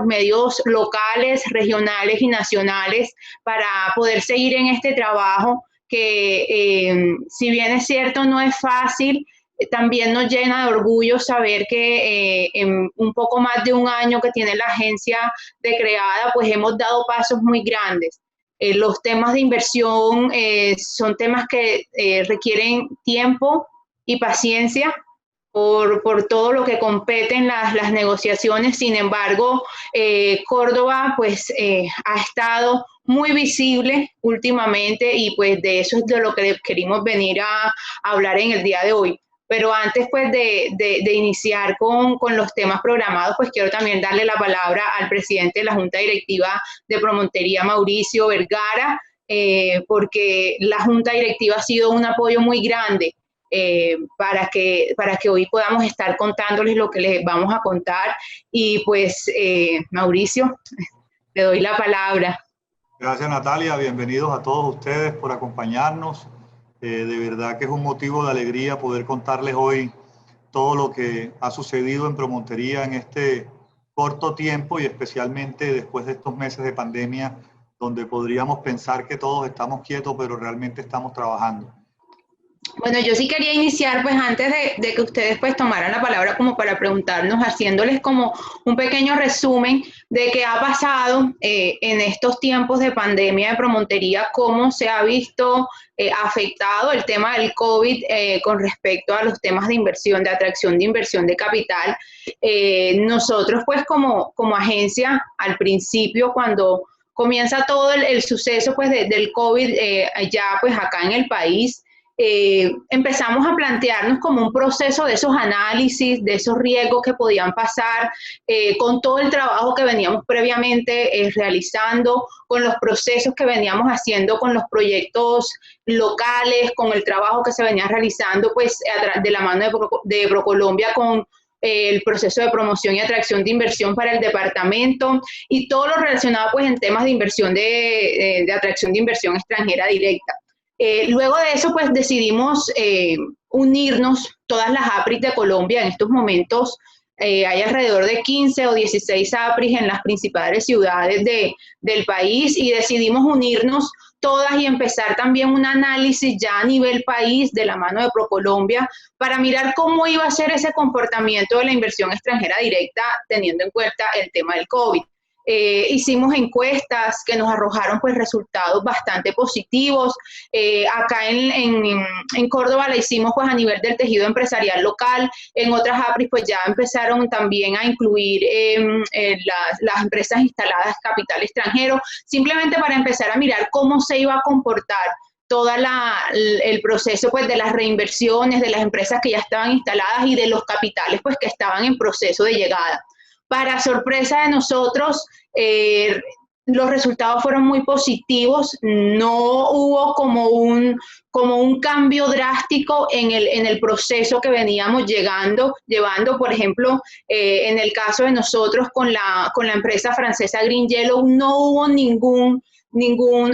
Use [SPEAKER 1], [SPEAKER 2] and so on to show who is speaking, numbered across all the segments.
[SPEAKER 1] medios locales, regionales y nacionales para poder seguir en este trabajo que, si bien es cierto, no es fácil, también nos llena de orgullo saber que en un poco más de un año que tiene la agencia de creada, pues hemos dado pasos muy grandes. Los temas de inversión son temas que requieren tiempo y paciencia por todo lo que competen las negociaciones. Sin embargo, Córdoba pues ha estado muy visible últimamente y pues de eso es de lo que queremos venir a hablar en el día de hoy. Pero antes pues de iniciar con los temas programados, pues quiero también darle la palabra al presidente de la Junta Directiva de Promontería, Mauricio Vergara, porque la Junta Directiva ha sido un apoyo muy grande para que hoy podamos estar contándoles lo que les vamos a contar. Y pues, Mauricio, le doy la palabra.
[SPEAKER 2] Gracias, Natalia. Bienvenidos a todos ustedes por acompañarnos. De verdad que es un motivo de alegría poder contarles hoy todo lo que ha sucedido en Promontería en este corto tiempo y especialmente después de estos meses de pandemia, donde podríamos pensar que todos estamos quietos, pero realmente estamos trabajando.
[SPEAKER 1] Bueno, yo sí quería iniciar, pues antes de que ustedes pues tomaran la palabra como para preguntarnos, haciéndoles como un pequeño resumen de qué ha pasado en estos tiempos de pandemia de Promontería, cómo se ha visto afectado el tema del COVID con respecto a los temas de inversión, de atracción de inversión de capital. Nosotros pues como agencia, al principio cuando comienza todo el suceso pues del COVID ya pues acá en el país, empezamos a plantearnos como un proceso de esos análisis, de esos riesgos que podían pasar, con todo el trabajo que veníamos previamente realizando, con los procesos que veníamos haciendo, con los proyectos locales, con el trabajo que se venía realizando pues de la mano de ProColombia con el proceso de promoción y atracción de inversión para el departamento y todo lo relacionado pues en temas de inversión de atracción de inversión extranjera directa. Luego de eso, pues decidimos unirnos todas las APRIs de Colombia. En estos momentos hay alrededor de 15 o 16 APRIs en las principales ciudades del país y decidimos unirnos todas y empezar también un análisis ya a nivel país de la mano de ProColombia para mirar cómo iba a ser ese comportamiento de la inversión extranjera directa teniendo en cuenta el tema del COVID. Hicimos encuestas que nos arrojaron pues resultados bastante positivos. Acá en Córdoba la hicimos pues a nivel del tejido empresarial local. En otras APRIs pues ya empezaron también a incluir las empresas instaladas capital extranjero, simplemente para empezar a mirar cómo se iba a comportar todo el proceso pues de las reinversiones, de las empresas que ya estaban instaladas y de los capitales pues que estaban en proceso de llegada. Para sorpresa de nosotros, los resultados fueron muy positivos, no hubo como un cambio drástico en el proceso que veníamos llevando. Por ejemplo, en el caso de nosotros con la empresa francesa Green Yellow, no hubo ningún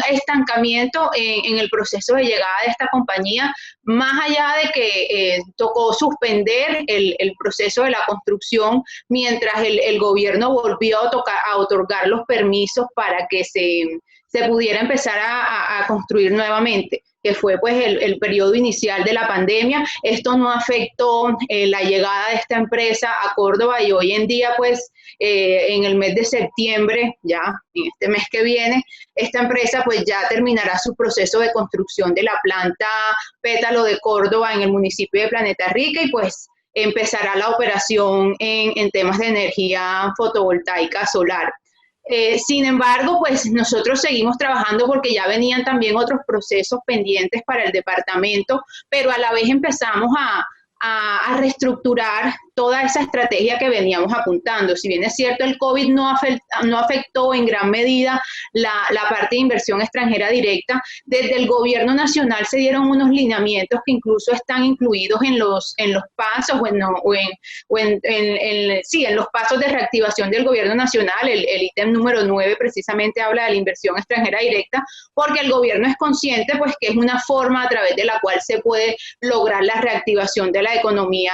[SPEAKER 1] estancamiento en el proceso de llegada de esta compañía, más allá de que tocó suspender el proceso de la construcción mientras el gobierno volvió a otorgar los permisos para que se pudiera empezar a construir nuevamente, que fue pues el periodo inicial de la pandemia. Esto no afectó la llegada de esta empresa a Córdoba y hoy en día pues en el mes de septiembre, ya en este mes que viene, esta empresa pues ya terminará su proceso de construcción de la planta Pétalo de Córdoba en el municipio de Planeta Rica y pues empezará la operación en temas de energía fotovoltaica solar. Sin embargo, pues nosotros seguimos trabajando porque ya venían también otros procesos pendientes para el departamento, pero a la vez empezamos a reestructurar toda esa estrategia que veníamos apuntando. Si bien es cierto, el COVID no afectó en gran medida la parte de inversión extranjera directa, desde el gobierno nacional se dieron unos lineamientos que incluso están incluidos en los pasos en los pasos de reactivación del gobierno nacional. El ítem número 9 precisamente habla de la inversión extranjera directa, porque el gobierno es consciente pues que es una forma a través de la cual se puede lograr la reactivación de la economía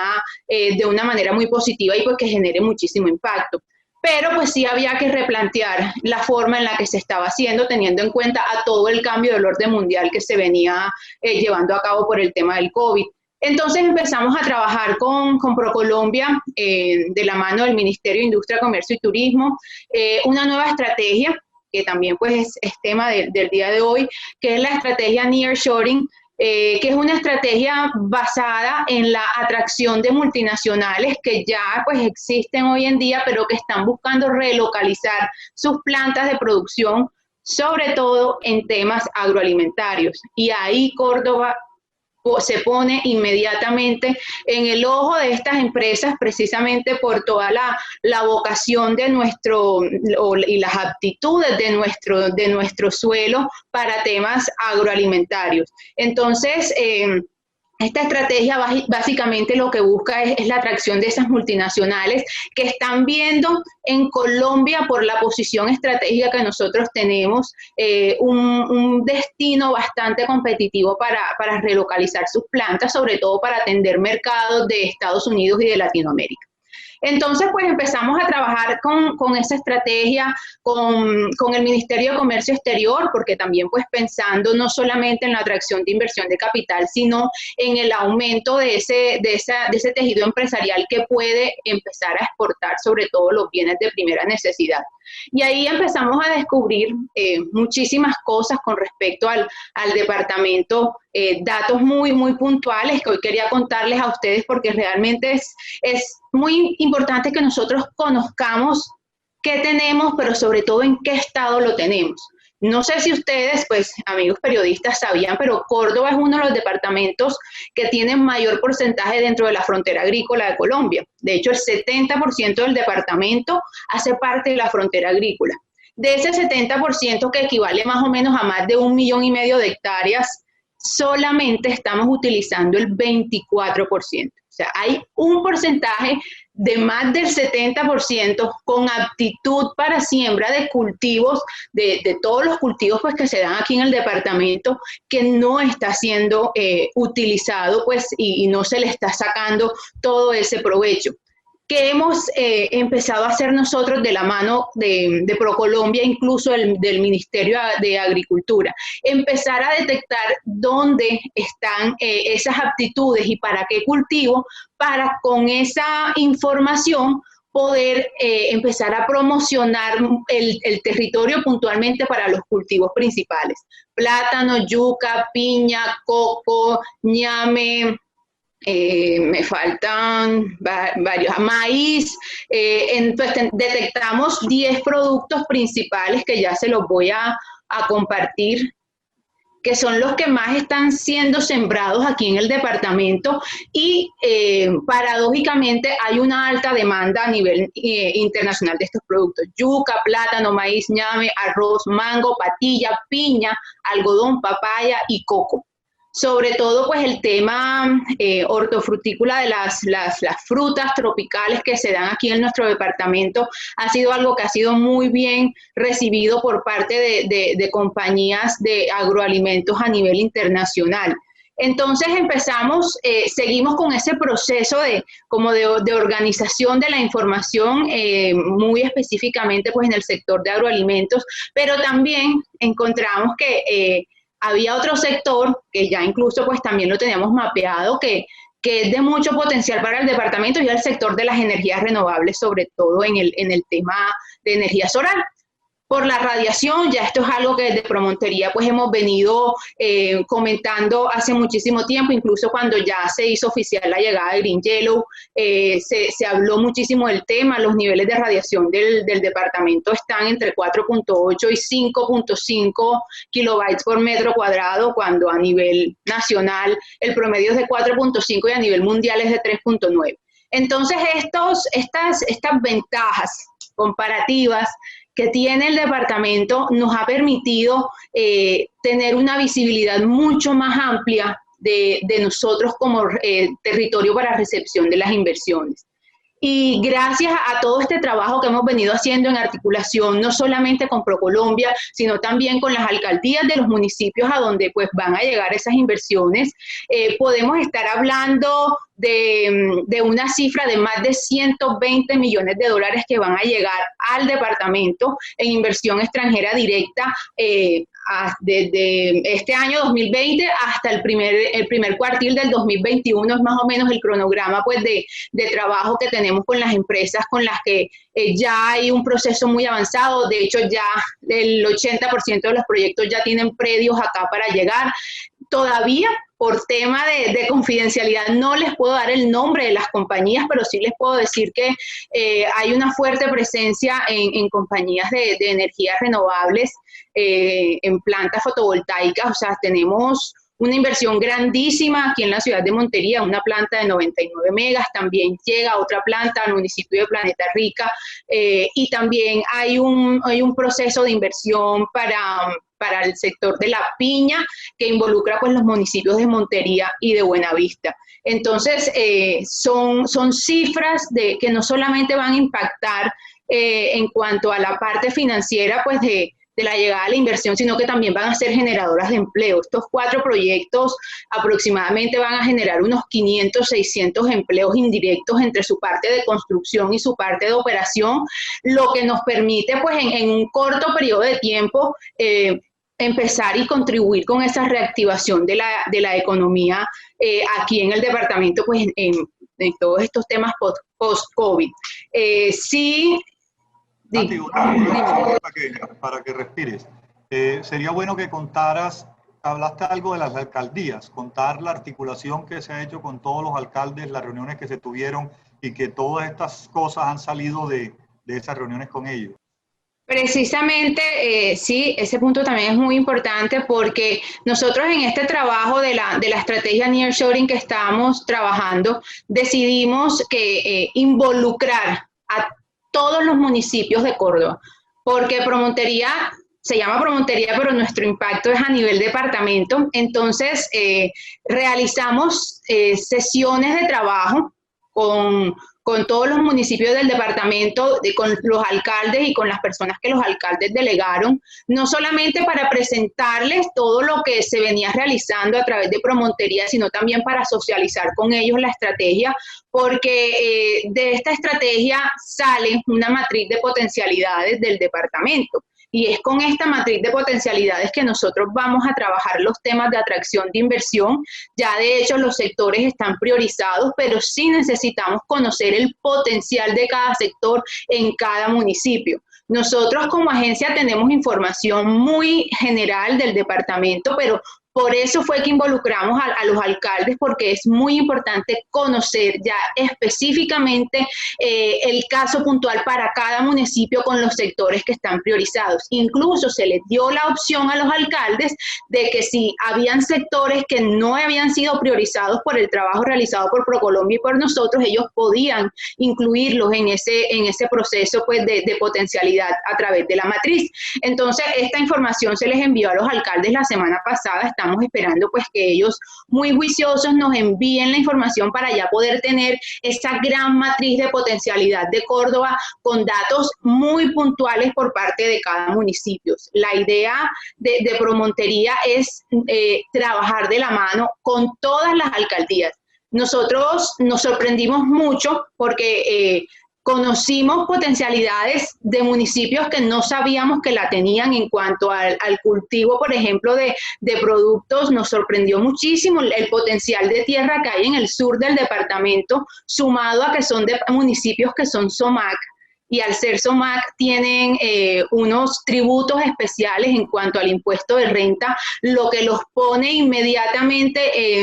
[SPEAKER 1] de una manera muy positiva y pues que genere muchísimo impacto. pero pues sí había que replantear la forma en la que se estaba haciendo, teniendo en cuenta a todo el cambio del orden mundial que se venía llevando a cabo por el tema del COVID. Entonces empezamos a trabajar con ProColombia, de la mano del Ministerio de Industria, Comercio y Turismo, una nueva estrategia, que también pues es tema del día de hoy, que es la estrategia Nearshoring, que es una estrategia basada en la atracción de multinacionales que ya pues existen hoy en día, pero que están buscando relocalizar sus plantas de producción, sobre todo en temas agroalimentarios. Y ahí Córdoba se pone inmediatamente en el ojo de estas empresas, precisamente por toda la vocación de y las aptitudes de nuestro suelo para temas agroalimentarios. Entonces, esta estrategia básicamente lo que busca es la atracción de esas multinacionales que están viendo en Colombia, por la posición estratégica que nosotros tenemos, un destino bastante competitivo para relocalizar sus plantas, sobre todo para atender mercados de Estados Unidos y de Latinoamérica. Entonces, pues empezamos a trabajar con esa estrategia, con el Ministerio de Comercio Exterior, porque también pues pensando no solamente en la atracción de inversión de capital, sino en el aumento de ese tejido empresarial que puede empezar a exportar sobre todo los bienes de primera necesidad. Y ahí empezamos a descubrir muchísimas cosas con respecto al departamento, datos muy, muy puntuales que hoy quería contarles a ustedes, porque realmente es muy importante que nosotros conozcamos qué tenemos, pero sobre todo en qué estado lo tenemos. No sé si ustedes, pues, amigos periodistas, sabían, pero Córdoba es uno de los departamentos que tienen mayor porcentaje dentro de la frontera agrícola de Colombia. De hecho, el 70% del departamento hace parte de la frontera agrícola. De ese 70%, que equivale más o menos a más de 1,5 millones de hectáreas, solamente estamos utilizando el 24%. O sea, hay un porcentaje de más del 70% con aptitud para siembra de cultivos, de todos los cultivos pues, que se dan aquí en el departamento, que no está siendo utilizado pues, y no se le está sacando todo ese provecho. Que hemos empezado a hacer nosotros de la mano de ProColombia, incluso del Ministerio de Agricultura, empezar a detectar dónde están esas aptitudes y para qué cultivo, para con esa información poder empezar a promocionar el territorio puntualmente para los cultivos principales. Plátano, yuca, piña, coco, ñame, me faltan varios, maíz, entonces detectamos 10 productos principales que ya se los voy a compartir, que son los que más están siendo sembrados aquí en el departamento y paradójicamente hay una alta demanda a nivel internacional de estos productos. Yuca, plátano, maíz, ñame, arroz, mango, patilla, piña, algodón, papaya y coco. Sobre todo pues el tema hortofrutícola de las frutas tropicales que se dan aquí en nuestro departamento ha sido algo que ha sido muy bien recibido por parte de compañías de agroalimentos a nivel internacional. Entonces empezamos, seguimos con ese proceso de organización de la información, muy específicamente pues en el sector de agroalimentos, pero también encontramos que había otro sector que ya incluso pues también lo teníamos mapeado, que es de mucho potencial para el departamento, y el sector de las energías renovables, sobre todo en el tema de energía solar. Por la radiación, ya esto es algo que desde Promontería pues hemos venido comentando hace muchísimo tiempo, incluso cuando ya se hizo oficial la llegada de Green Yellow, se habló muchísimo del tema. Los niveles de radiación del departamento están entre 4.8 y 5.5 kilobytes por metro cuadrado, cuando a nivel nacional el promedio es de 4.5 y a nivel mundial es de 3.9. Entonces estas ventajas comparativas que tiene el departamento nos ha permitido tener una visibilidad mucho más amplia de nosotros como territorio para recepción de las inversiones. Y gracias a todo este trabajo que hemos venido haciendo en articulación, no solamente con ProColombia, sino también con las alcaldías de los municipios a donde pues van a llegar esas inversiones, podemos estar hablando de una cifra de más de 120 millones de dólares que van a llegar al departamento en inversión extranjera directa desde este año 2020 hasta el primer cuartil del 2021, es más o menos el cronograma pues de trabajo que tenemos con las empresas con las que ya hay un proceso muy avanzado. De hecho, ya el 80% de los proyectos ya tienen predios acá para llegar. Todavía, por tema de confidencialidad, no les puedo dar el nombre de las compañías, pero sí les puedo decir que hay una fuerte presencia en compañías de energías renovables, en plantas fotovoltaicas. O sea, tenemos una inversión grandísima aquí en la ciudad de Montería, una planta de 99 megas, también llega otra planta al municipio de Planeta Rica, y también hay un proceso de inversión para el sector de la piña, que involucra pues los municipios de Montería y de Buenavista. Entonces, son cifras que no solamente van a impactar en cuanto a la parte financiera pues de la llegada a la inversión, sino que también van a ser generadoras de empleo. Estos 4 proyectos aproximadamente van a generar unos 500, 600 empleos indirectos entre su parte de construcción y su parte de operación, lo que nos permite pues en un corto periodo de tiempo empezar y contribuir con esa reactivación de la economía aquí en el departamento, pues en todos estos temas post-COVID. Sí.
[SPEAKER 2] Nati, una pequeña para que respires. Sería bueno que contaras, hablaste algo de las alcaldías, contar la articulación que se ha hecho con todos los alcaldes, las reuniones que se tuvieron y que todas estas cosas han salido de esas reuniones con ellos.
[SPEAKER 1] Precisamente, sí, ese punto también es muy importante porque nosotros en este trabajo de la estrategia Nearshoring que estamos trabajando, decidimos que involucrar a todos los municipios de Córdoba, porque Promontería se llama Promontería, pero nuestro impacto es a nivel departamento. Entonces, realizamos sesiones de trabajo con todos los municipios del departamento, con los alcaldes y con las personas que los alcaldes delegaron, no solamente para presentarles todo lo que se venía realizando a través de Promontería, sino también para socializar con ellos la estrategia, porque de esta estrategia sale una matriz de potencialidades del departamento. Y es con esta matriz de potencialidades que nosotros vamos a trabajar los temas de atracción de inversión. Ya de hecho los sectores están priorizados, pero sí necesitamos conocer el potencial de cada sector en cada municipio. Nosotros como agencia tenemos información muy general del departamento, pero por eso fue que involucramos a los alcaldes, porque es muy importante conocer ya específicamente el caso puntual para cada municipio con los sectores que están priorizados. Incluso se les dio la opción a los alcaldes de que si habían sectores que no habían sido priorizados por el trabajo realizado por ProColombia y por nosotros, ellos podían incluirlos en ese proceso pues, de potencialidad a través de la matriz. Entonces, esta información se les envió a los alcaldes la semana pasada. Estamos esperando pues que ellos muy juiciosos nos envíen la información para ya poder tener esa gran matriz de potencialidad de Córdoba con datos muy puntuales por parte de cada municipio. La idea de Promontería es trabajar de la mano con todas las alcaldías. Nosotros nos sorprendimos mucho porque conocimos potencialidades de municipios que no sabíamos que la tenían en cuanto al cultivo, por ejemplo, de productos. Nos sorprendió muchísimo el potencial de tierra que hay en el sur del departamento, sumado a que son de municipios que son SOMAC, y al ser SOMAC tienen unos tributos especiales en cuanto al impuesto de renta, lo que los pone inmediatamente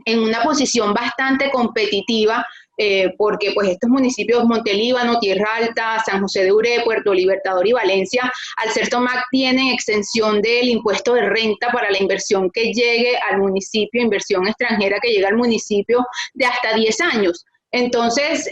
[SPEAKER 1] en una posición bastante competitiva, porque pues estos municipios, Montelíbano, Tierra Alta, San José de Uré, Puerto Libertador y Valencia, al ser SOMAC tienen exención del impuesto de renta para la inversión que llegue al municipio, inversión extranjera que llegue al municipio de hasta 10 años. Entonces,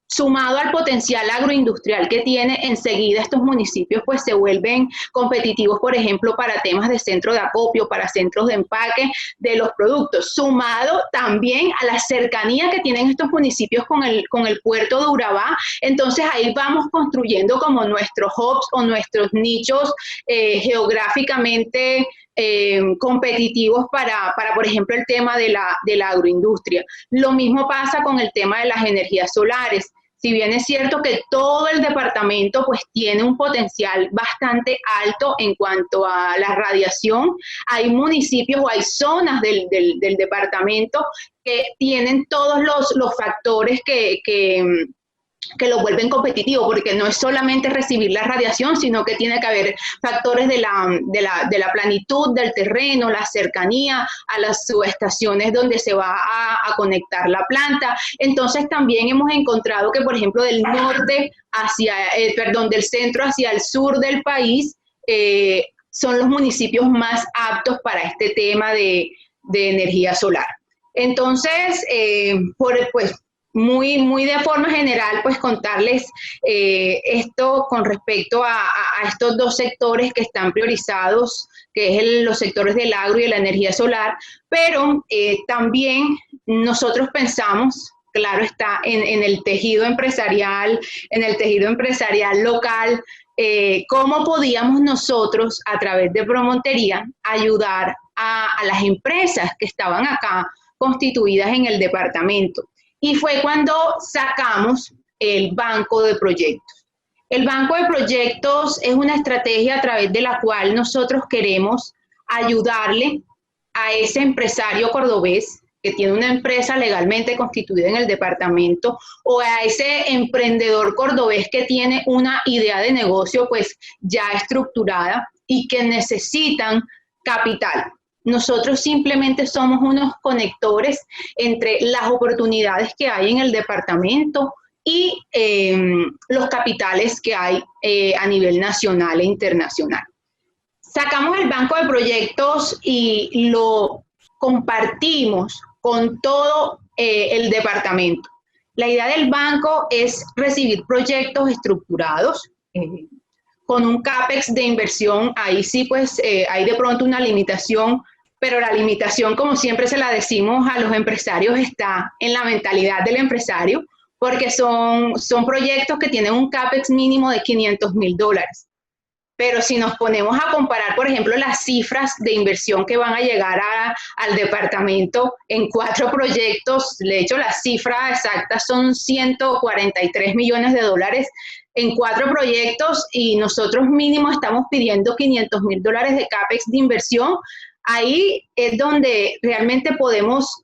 [SPEAKER 1] sumado al potencial agroindustrial que tiene, enseguida estos municipios pues se vuelven competitivos, por ejemplo, para temas de centro de acopio, para centros de empaque de los productos, sumado también a la cercanía que tienen estos municipios con el puerto de Urabá. Entonces ahí vamos construyendo como nuestros hubs o nuestros nichos geográficamente competitivos para, por ejemplo, el tema de la agroindustria. Lo mismo pasa con el tema de las energías solares. Si bien es cierto que todo el departamento pues tiene un potencial bastante alto en cuanto a la radiación, hay municipios o hay zonas del departamento que tienen todos los factores que lo vuelven competitivo, porque no es solamente recibir la radiación, sino que tiene que haber factores de la planitud del terreno, la cercanía a las subestaciones donde se va a conectar la planta. Entonces también hemos encontrado que, por ejemplo, del centro hacia el sur del país, son los municipios más aptos para este tema de energía solar. Entonces, pues, muy de forma general, pues contarles esto con respecto a estos dos sectores que están priorizados, que es los sectores del agro y de la energía solar, pero también nosotros pensamos, claro está, en el tejido empresarial local, cómo podíamos nosotros, a través de Promontería, ayudar a las empresas que estaban acá constituidas en el departamento. Y fue cuando sacamos el banco de proyectos. El banco de proyectos es una estrategia a través de la cual nosotros queremos ayudarle a ese empresario cordobés que tiene una empresa legalmente constituida en el departamento, o a ese emprendedor cordobés que tiene una idea de negocio pues ya estructurada y que necesitan capital. Nosotros simplemente somos unos conectores entre las oportunidades que hay en el departamento y los capitales que hay a nivel nacional e internacional. Sacamos el banco de proyectos y lo compartimos con todo el departamento. La idea del banco es recibir proyectos estructurados, con un CAPEX de inversión. Ahí sí pues hay de pronto una limitación, pero la limitación, como siempre se la decimos a los empresarios, está en la mentalidad del empresario, porque son proyectos que tienen un CAPEX mínimo de $500,000. Pero si nos ponemos a comparar, por ejemplo, las cifras de inversión que van a llegar al departamento en 4 proyectos, de hecho las cifras exactas son $143 millones en 4 proyectos, y nosotros mínimo estamos pidiendo $500,000 de CAPEX de inversión. Ahí es donde realmente podemos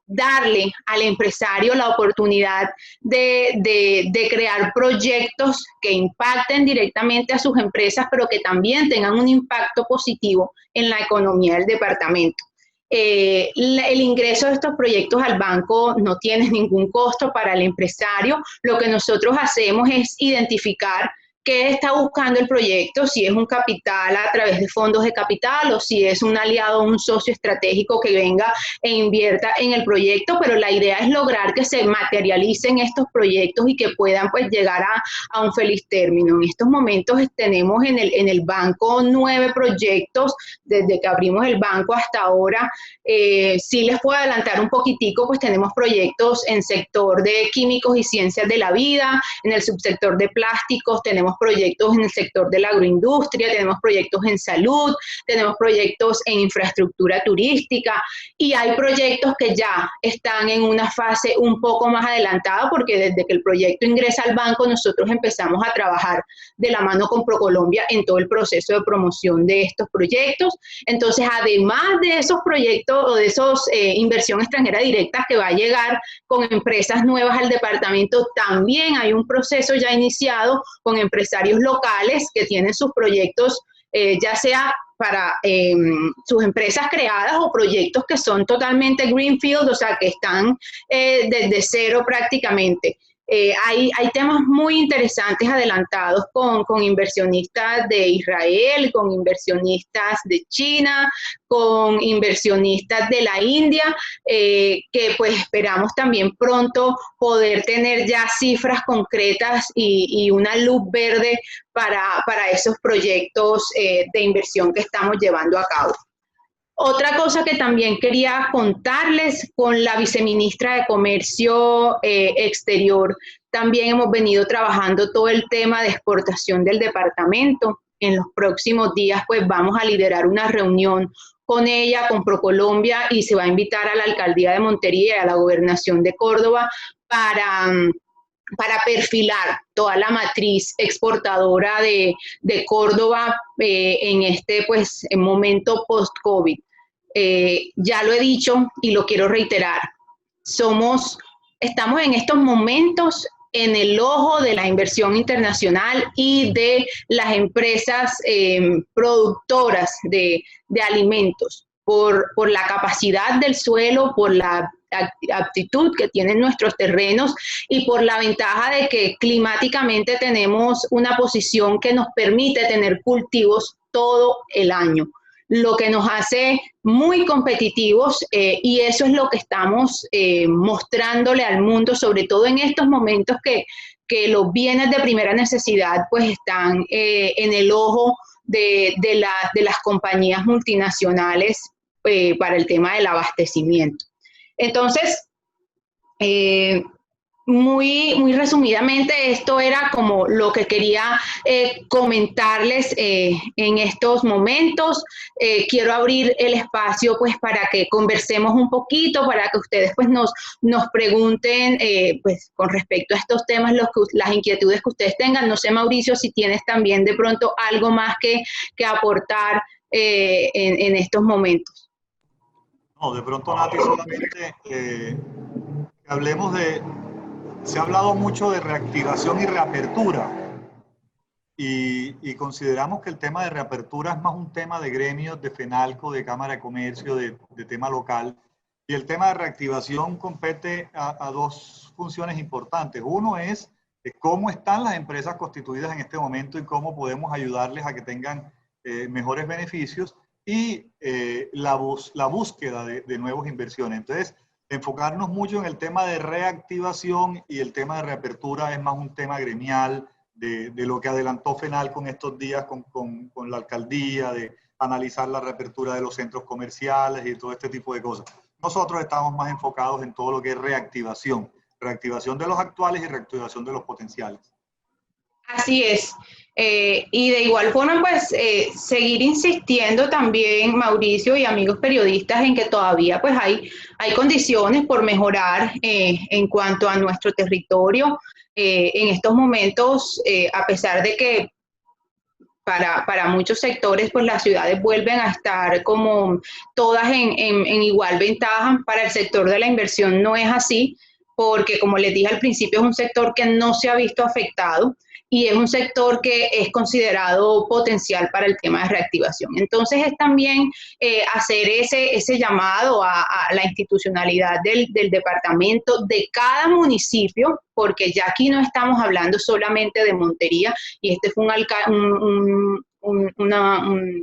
[SPEAKER 1] darle al empresario la oportunidad de crear proyectos que impacten directamente a sus empresas, pero que también tengan un impacto positivo en la economía del departamento. El ingreso de estos proyectos al banco no tiene ningún costo para el empresario. Lo que nosotros hacemos es identificar qué está buscando el proyecto, si es un capital a través de fondos de capital o si es un aliado o un socio estratégico que venga e invierta en el proyecto, pero la idea es lograr que se materialicen estos proyectos y que puedan pues llegar a un feliz término. En estos momentos tenemos en el banco 9 proyectos, desde que abrimos el banco hasta ahora. Sí les puedo adelantar un poquitico, pues tenemos proyectos en sector de químicos y ciencias de la vida, en el subsector de plásticos, tenemos proyectos en el sector de la agroindustria, tenemos proyectos en salud, tenemos proyectos en infraestructura turística, y hay proyectos que ya están en una fase un poco más adelantada, porque desde que el proyecto ingresa al banco nosotros empezamos a trabajar de la mano con ProColombia en todo el proceso de promoción de estos proyectos. Entonces, además de esos proyectos o de esos inversión extranjera directa que va a llegar con empresas nuevas al departamento, también hay un proceso ya iniciado con empresarios locales que tienen sus proyectos, ya sea para sus empresas creadas o proyectos que son totalmente greenfield, o sea, que están desde cero prácticamente. Hay temas muy interesantes adelantados con inversionistas de Israel, con inversionistas de China, con inversionistas de la India, que pues esperamos también pronto poder tener ya cifras concretas y una luz verde para esos proyectos de inversión que estamos llevando a cabo. Otra cosa que también quería contarles, con la viceministra de Comercio Exterior, también hemos venido trabajando todo el tema de exportación del departamento. En los próximos días pues vamos a liderar una reunión con ella, con ProColombia, y se va a invitar a la alcaldía de Montería y a la gobernación de Córdoba para perfilar toda la matriz exportadora de Córdoba en este pues, en momento post-COVID. Ya lo he dicho y lo quiero reiterar, estamos en estos momentos en el ojo de la inversión internacional y de las empresas productoras de alimentos, por la capacidad del suelo, por la aptitud que tienen nuestros terrenos y por la ventaja de que climáticamente tenemos una posición que nos permite tener cultivos todo el año, lo que nos hace muy competitivos y eso es lo que estamos mostrándole al mundo, sobre todo en estos momentos que los bienes de primera necesidad pues están en el ojo de las compañías multinacionales para el tema del abastecimiento. Entonces, muy resumidamente, esto era como lo que quería comentarles en estos momentos. Quiero abrir el espacio pues para que conversemos un poquito, para que ustedes pues nos pregunten pues con respecto a estos temas las inquietudes que ustedes tengan. No sé, Mauricio, si tienes también de pronto algo más que aportar en estos momentos.
[SPEAKER 2] No, de pronto, Nati, solamente hablemos se ha hablado mucho de reactivación y reapertura y consideramos que el tema de reapertura es más un tema de gremios, de FENALCO, de Cámara de Comercio, de tema local, y el tema de reactivación compete a dos funciones importantes. Uno es cómo están las empresas constituidas en este momento y cómo podemos ayudarles a que tengan mejores beneficios, y la búsqueda de nuevas inversiones. Entonces, enfocarnos mucho en el tema de reactivación, y el tema de reapertura es más un tema gremial de lo que adelantó FENALCO en estos días con la alcaldía, de analizar la reapertura de los centros comerciales y todo este tipo de cosas. Nosotros estamos más enfocados en todo lo que es reactivación de los actuales y reactivación de los potenciales.
[SPEAKER 1] Así es. Y de igual forma, pues, seguir insistiendo también, Mauricio y amigos periodistas, en que todavía pues hay condiciones por mejorar en cuanto a nuestro territorio. En estos momentos, a pesar de que para muchos sectores, pues las ciudades vuelven a estar como todas en igual ventaja, para el sector de la inversión no es así, porque como les dije al principio, es un sector que no se ha visto afectado y es un sector que es considerado potencial para el tema de reactivación. Entonces es también hacer ese llamado a la institucionalidad del departamento, de cada municipio, porque ya aquí no estamos hablando solamente de Montería, y este fue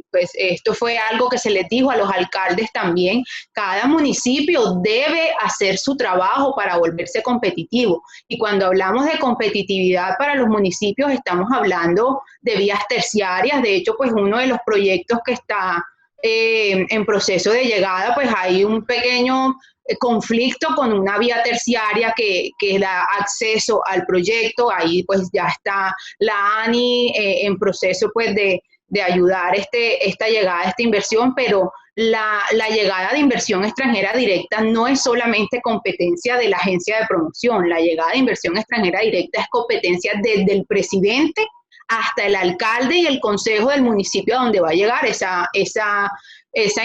[SPEAKER 1] pues esto fue algo que se les dijo a los alcaldes también. Cada municipio debe hacer su trabajo para volverse competitivo, y cuando hablamos de competitividad para los municipios estamos hablando de vías terciarias. De hecho, pues uno de los proyectos que está en proceso de llegada, pues hay un pequeño conflicto con una vía terciaria que da acceso al proyecto. Ahí pues ya está la ANI en proceso pues de ayudar esta llegada, esta inversión, pero la llegada de inversión extranjera directa no es solamente competencia de la agencia de promoción. La llegada de inversión extranjera directa es competencia desde el presidente hasta el alcalde y el consejo del municipio a donde va a llegar esa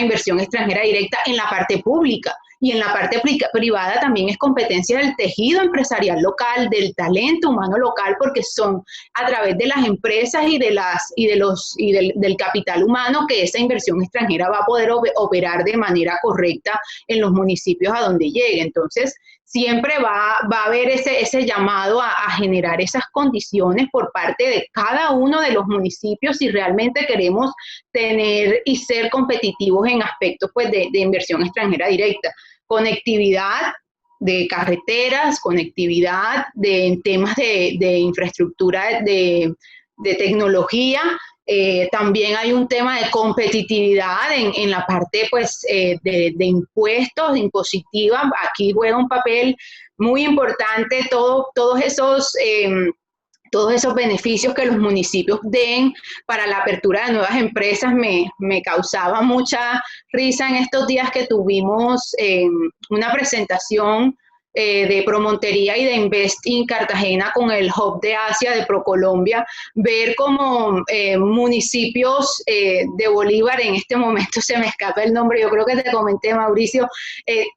[SPEAKER 1] inversión extranjera directa en la parte pública. Y en la parte privada también es competencia del tejido empresarial local, del talento humano local, porque son a través de las empresas y del capital humano que esa inversión extranjera va a poder operar de manera correcta en los municipios a donde llegue. Entonces, siempre va a haber ese llamado a generar esas condiciones por parte de cada uno de los municipios si realmente queremos tener y ser competitivos en aspectos pues, de inversión extranjera directa. Conectividad de carreteras, conectividad de temas de infraestructura, de tecnología. También hay un tema de competitividad en la parte pues, de impuestos, de impositiva. Aquí juega un papel muy importante todos esos beneficios que los municipios den para la apertura de nuevas empresas. Me causaba mucha risa en estos días que tuvimos una presentación de Promontería y de Investing Cartagena con el Hub de Asia de ProColombia, ver como municipios de Bolívar, en este momento se me escapa el nombre, yo creo que te comenté, Mauricio,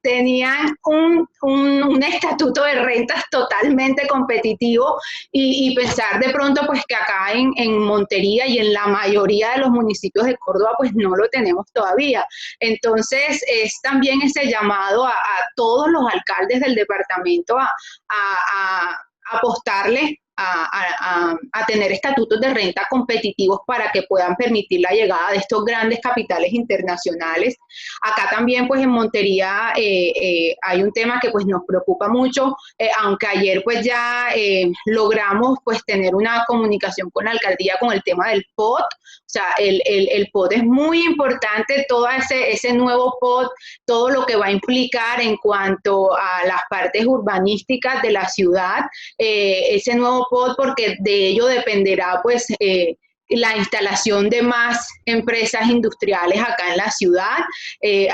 [SPEAKER 1] tenían un estatuto de rentas totalmente competitivo y pensar de pronto pues que acá en Montería y en la mayoría de los municipios de Córdoba pues no lo tenemos todavía. Entonces es también ese llamado a todos los alcaldes del departamento a apostarle a tener estatutos de renta competitivos para que puedan permitir la llegada de estos grandes capitales internacionales. Acá también pues en Montería hay un tema que pues nos preocupa mucho, aunque ayer pues ya logramos pues tener una comunicación con la alcaldía con el tema del POT. O sea, el POT es muy importante, todo ese nuevo POT, todo lo que va a implicar en cuanto a las partes urbanísticas de la ciudad, ese nuevo POT, porque de ello dependerá pues la instalación de más empresas industriales acá en la ciudad.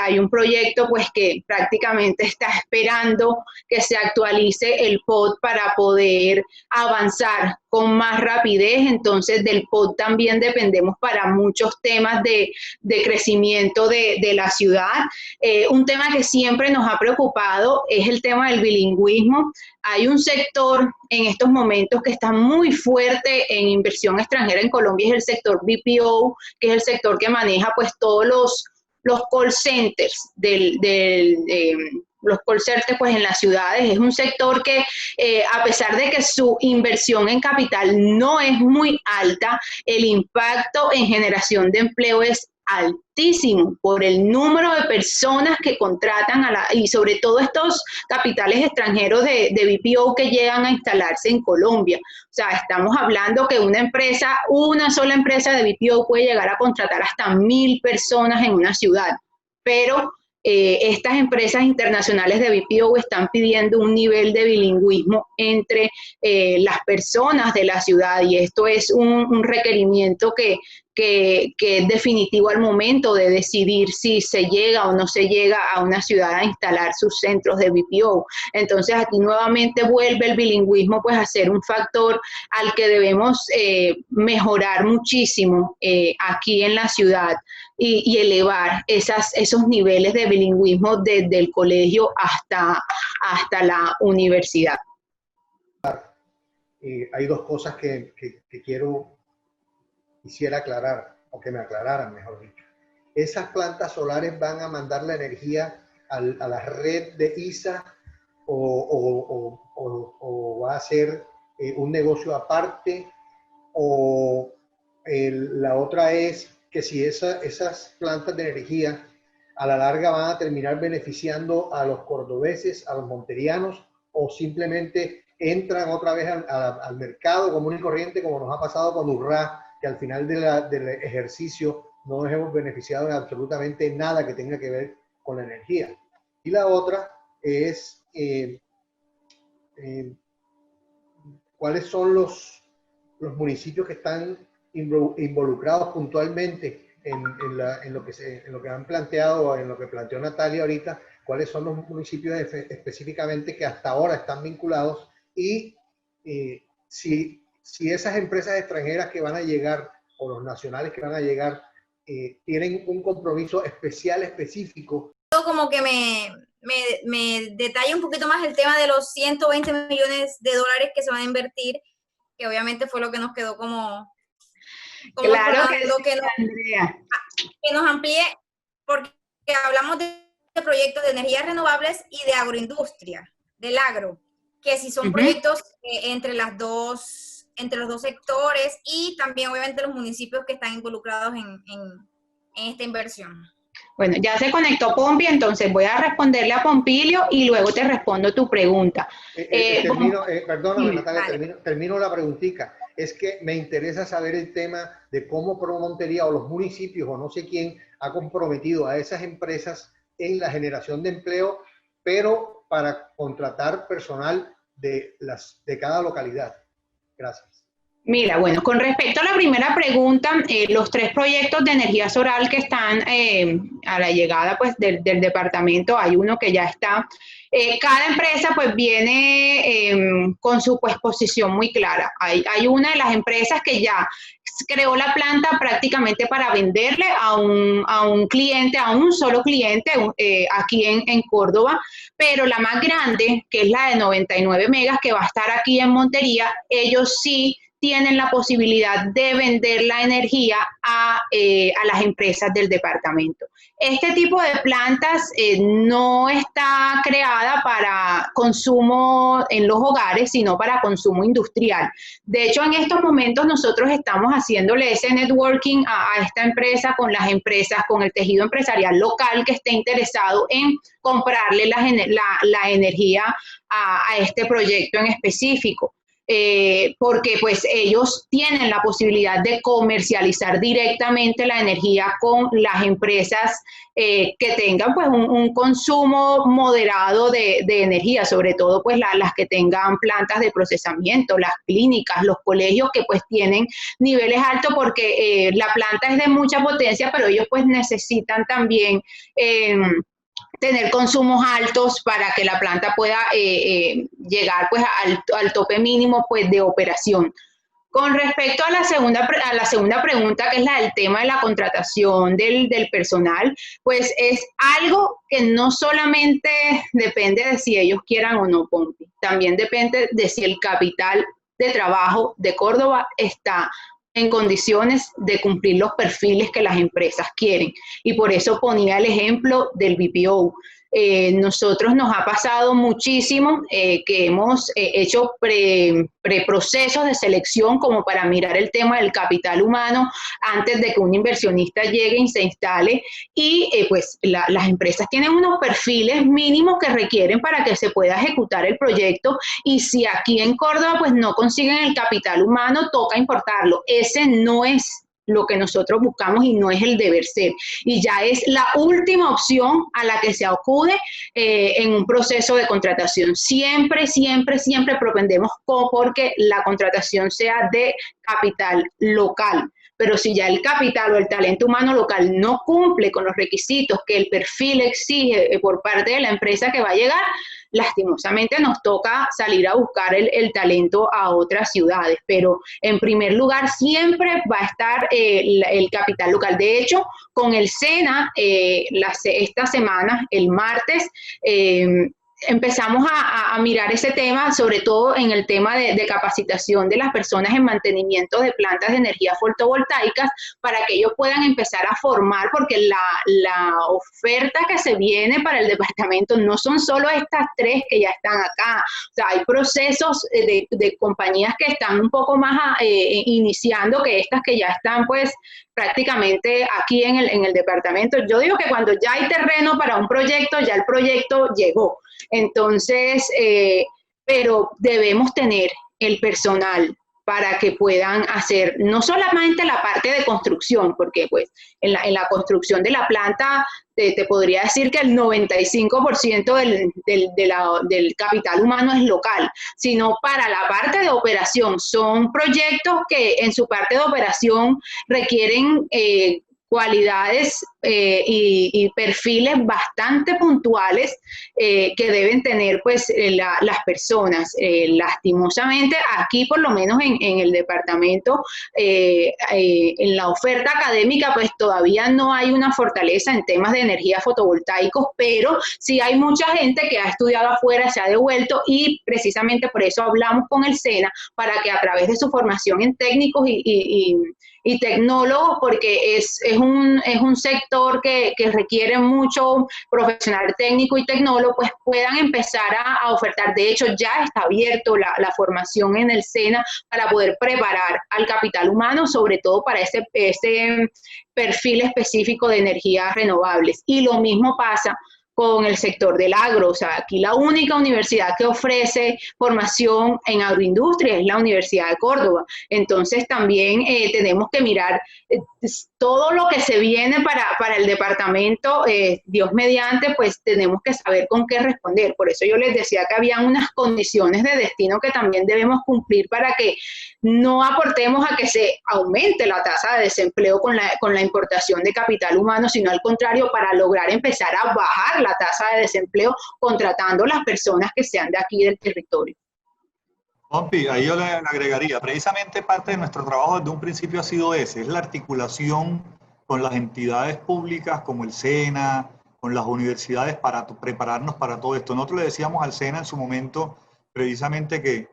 [SPEAKER 1] Hay un proyecto pues que prácticamente está esperando que se actualice el POT para poder avanzar con más rapidez. Entonces del POT también dependemos para muchos temas de crecimiento de la ciudad. Un tema que siempre nos ha preocupado es el tema del bilingüismo. Hay un sector en estos momentos que está muy fuerte en inversión extranjera en Colombia, es el sector BPO, que es el sector que maneja pues todos los call centers los call centers pues en las ciudades. Es un sector que a pesar de que su inversión en capital no es muy alta, el impacto en generación de empleo es altísimo por el número de personas que contratan y sobre todo estos capitales extranjeros de BPO que llegan a instalarse en Colombia. O sea, estamos hablando que una sola empresa de BPO puede llegar a contratar hasta 1.000 personas en una ciudad, pero estas empresas internacionales de BPO están pidiendo un nivel de bilingüismo entre las personas de la ciudad, y esto es un requerimiento que es definitivo al momento de decidir si se llega o no se llega a una ciudad a instalar sus centros de BPO. Entonces aquí nuevamente vuelve el bilingüismo pues a ser un factor al que debemos mejorar muchísimo aquí en la ciudad y elevar esos niveles de bilingüismo desde el colegio hasta la universidad.
[SPEAKER 3] Hay dos cosas que quisiera aclarar, o que me aclararan, mejor dicho. ¿Esas plantas solares van a mandar la energía a la red de ISA o va a ser un negocio aparte? O la otra es que si esas plantas de energía a la larga van a terminar beneficiando a los cordobeses, a los monterianos, o simplemente entran otra vez al mercado común y corriente, como nos ha pasado con Urrá, que al final del ejercicio no nos hemos beneficiado en absolutamente nada que tenga que ver con la energía. Y la otra es cuáles son los municipios que están involucrados puntualmente en lo que han planteado, en lo que planteó Natalia ahorita, cuáles son los municipios específicamente que hasta ahora están vinculados, y si esas empresas extranjeras que van a llegar o los nacionales que van a llegar tienen un compromiso específico.
[SPEAKER 4] Como que me detalla un poquito más el tema de los 120 millones de dólares que se van a invertir, que obviamente fue lo que nos quedó como
[SPEAKER 1] claro que, sí,
[SPEAKER 4] que nos amplíe, porque hablamos de proyectos de energías renovables y de agroindustria. del agro, que si son proyectos entre los dos sectores y también obviamente los municipios que están involucrados en esta inversión.
[SPEAKER 1] Bueno, ya se conectó Pompi, entonces voy a responderle a Pompilio y luego te respondo tu pregunta.
[SPEAKER 3] Perdóname,
[SPEAKER 1] sí,
[SPEAKER 3] Natalia,
[SPEAKER 4] vale.
[SPEAKER 3] termino la preguntita. Es que me interesa saber el tema de cómo Promontería o los municipios o no sé quién ha comprometido a esas empresas en la generación de empleo, pero para contratar personal de cada localidad. Gracias.
[SPEAKER 1] Mira, bueno, con respecto a la primera pregunta, los 3 proyectos de energía solar que están a la llegada pues, del departamento, hay uno que ya está. Cada empresa pues viene con su pues, posición muy clara. Hay una de las empresas que ya creó la planta prácticamente para venderle a un cliente, a un solo cliente aquí en Córdoba, pero la más grande, que es la de 99 megas, que va a estar aquí en Montería, ellos sí tienen la posibilidad de vender la energía a las empresas del departamento. Este tipo de plantas no está creada para consumo en los hogares, sino para consumo industrial. De hecho, en estos momentos nosotros estamos haciéndole ese networking a esta empresa, con las empresas, con el tejido empresarial local que esté interesado en comprarle la energía a este proyecto en específico. Porque pues ellos tienen la posibilidad de comercializar directamente la energía con las empresas que tengan pues un consumo moderado de energía, sobre todo pues las que tengan plantas de procesamiento, las clínicas, los colegios que pues tienen niveles altos, porque la planta es de mucha potencia, pero ellos pues necesitan también tener consumos altos para que la planta pueda llegar pues al tope mínimo pues de operación. Con respecto a la segunda pregunta, que es la del tema de la contratación del personal, pues es algo que no solamente depende de si ellos quieran o no, Pompi, también depende de si el capital de trabajo de Córdoba está en condiciones de cumplir los perfiles que las empresas quieren. Y por eso ponía el ejemplo del BPO. Nosotros nos ha pasado muchísimo que hemos hecho preprocesos de selección como para mirar el tema del capital humano antes de que un inversionista llegue y se instale, y pues las empresas tienen unos perfiles mínimos que requieren para que se pueda ejecutar el proyecto, y si aquí en Córdoba pues no consiguen el capital humano, toca importarlo. Ese no es lo que nosotros buscamos y no es el deber ser, y ya es la última opción a la que se acude en un proceso de contratación. Siempre, siempre, siempre propendemos porque la contratación sea de capital local. Pero si ya el capital o el talento humano local no cumple con los requisitos que el perfil exige por parte de la empresa que va a llegar, lastimosamente nos toca salir a buscar el talento a otras ciudades. Pero en primer lugar siempre va a estar el capital local. De hecho, con el SENA, esta semana, el martes, empezamos a mirar ese tema, sobre todo en el tema de capacitación de las personas en mantenimiento de plantas de energía fotovoltaicas, para que ellos puedan empezar a formar, porque la oferta que se viene para el departamento no son solo estas 3 que ya están acá. O sea, hay procesos de compañías que están un poco más iniciando que estas que ya están pues prácticamente aquí en el departamento. Yo digo que cuando ya hay terreno para un proyecto, ya el proyecto llegó. Entonces, pero debemos tener el personal para que puedan hacer no solamente la parte de construcción, porque pues en la construcción de la planta te podría decir que el 95% del capital humano es local, sino para la parte de operación. Son proyectos que en su parte de operación requieren cualidades y perfiles bastante puntuales que deben tener pues las personas. Lastimosamente aquí, por lo menos en el departamento, en la oferta académica pues todavía no hay una fortaleza en temas de energía fotovoltaicos, pero sí hay mucha gente que ha estudiado afuera, se ha devuelto, y precisamente por eso hablamos con el SENA, para que a través de su formación en técnicos y y tecnólogos, porque es un sector que requiere mucho profesional técnico y tecnólogo, pues puedan empezar a ofertar. De hecho, ya está abierto la formación en el SENA para poder preparar al capital humano, sobre todo para ese perfil específico de energías renovables. Y lo mismo pasa con el sector del agro. O sea, aquí la única universidad que ofrece formación en agroindustria es la Universidad de Córdoba. Entonces también tenemos que mirar todo lo que se viene para el departamento, Dios mediante, pues tenemos que saber con qué responder. Por eso yo les decía que había unas condiciones de destino que también debemos cumplir para que no aportemos a que se aumente la tasa de desempleo con la importación de capital humano, sino al contrario, para lograr empezar a bajar la tasa de desempleo contratando las personas que sean de aquí del territorio.
[SPEAKER 2] Pompi, ahí yo le agregaría, precisamente parte de nuestro trabajo desde un principio ha sido ese, es la articulación con las entidades públicas como el SENA, con las universidades para prepararnos para todo esto. Nosotros le decíamos al SENA en su momento precisamente que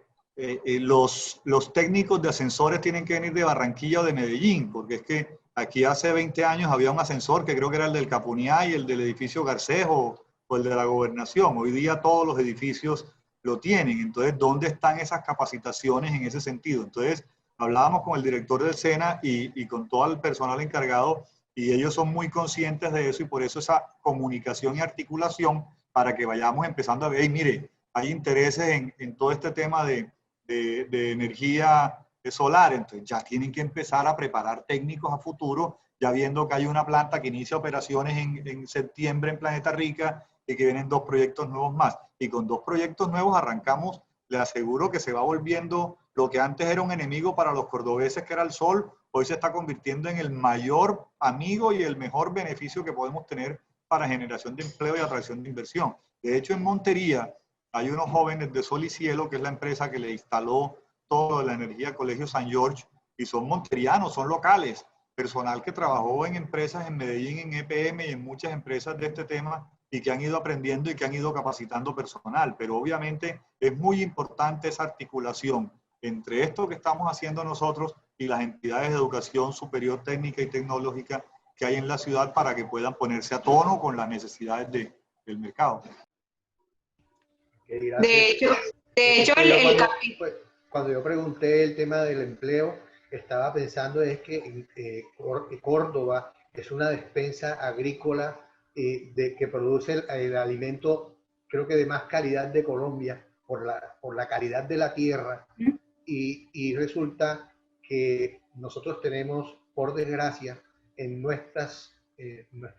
[SPEAKER 2] los técnicos de ascensores tienen que venir de Barranquilla o de Medellín, porque es que aquí hace 20 años había un ascensor que creo que era el del Capuniá y el del edificio Garcejo o el de la Gobernación. Hoy día todos los edificios lo tienen. Entonces, ¿dónde están esas capacitaciones en ese sentido? Entonces, hablábamos con el director del SENA y con todo el personal encargado, y ellos son muy conscientes de eso, y por eso esa comunicación y articulación para que vayamos empezando a ver, y mire, hay intereses en todo este tema de energía solar, entonces ya tienen que empezar a preparar técnicos a futuro, ya viendo que hay una planta que inicia operaciones en septiembre en Planeta Rica y que vienen 2 proyectos nuevos más. Y con 2 proyectos nuevos arrancamos, le aseguro que se va volviendo lo que antes era un enemigo para los cordobeses, que era el sol, hoy se está convirtiendo en el mayor amigo y el mejor beneficio que podemos tener para generación de empleo y atracción de inversión. De hecho, en Montería hay unos jóvenes de Sol y Cielo, que es la empresa que le instaló todo la energía al Colegio San George, y son monterianos, son locales, personal que trabajó en empresas en Medellín, en EPM y en muchas empresas de este tema, y que han ido aprendiendo y que han ido capacitando personal. Pero obviamente es muy importante esa articulación entre esto que estamos haciendo nosotros y las entidades de educación superior técnica y tecnológica que hay en la ciudad para que puedan ponerse a tono con las necesidades del mercado.
[SPEAKER 3] De hecho cuando yo pregunté el tema del empleo, estaba pensando es que Córdoba es una despensa agrícola que produce el alimento, creo que de más calidad de Colombia, por la calidad de la tierra, y resulta que nosotros tenemos, por desgracia, en nuestras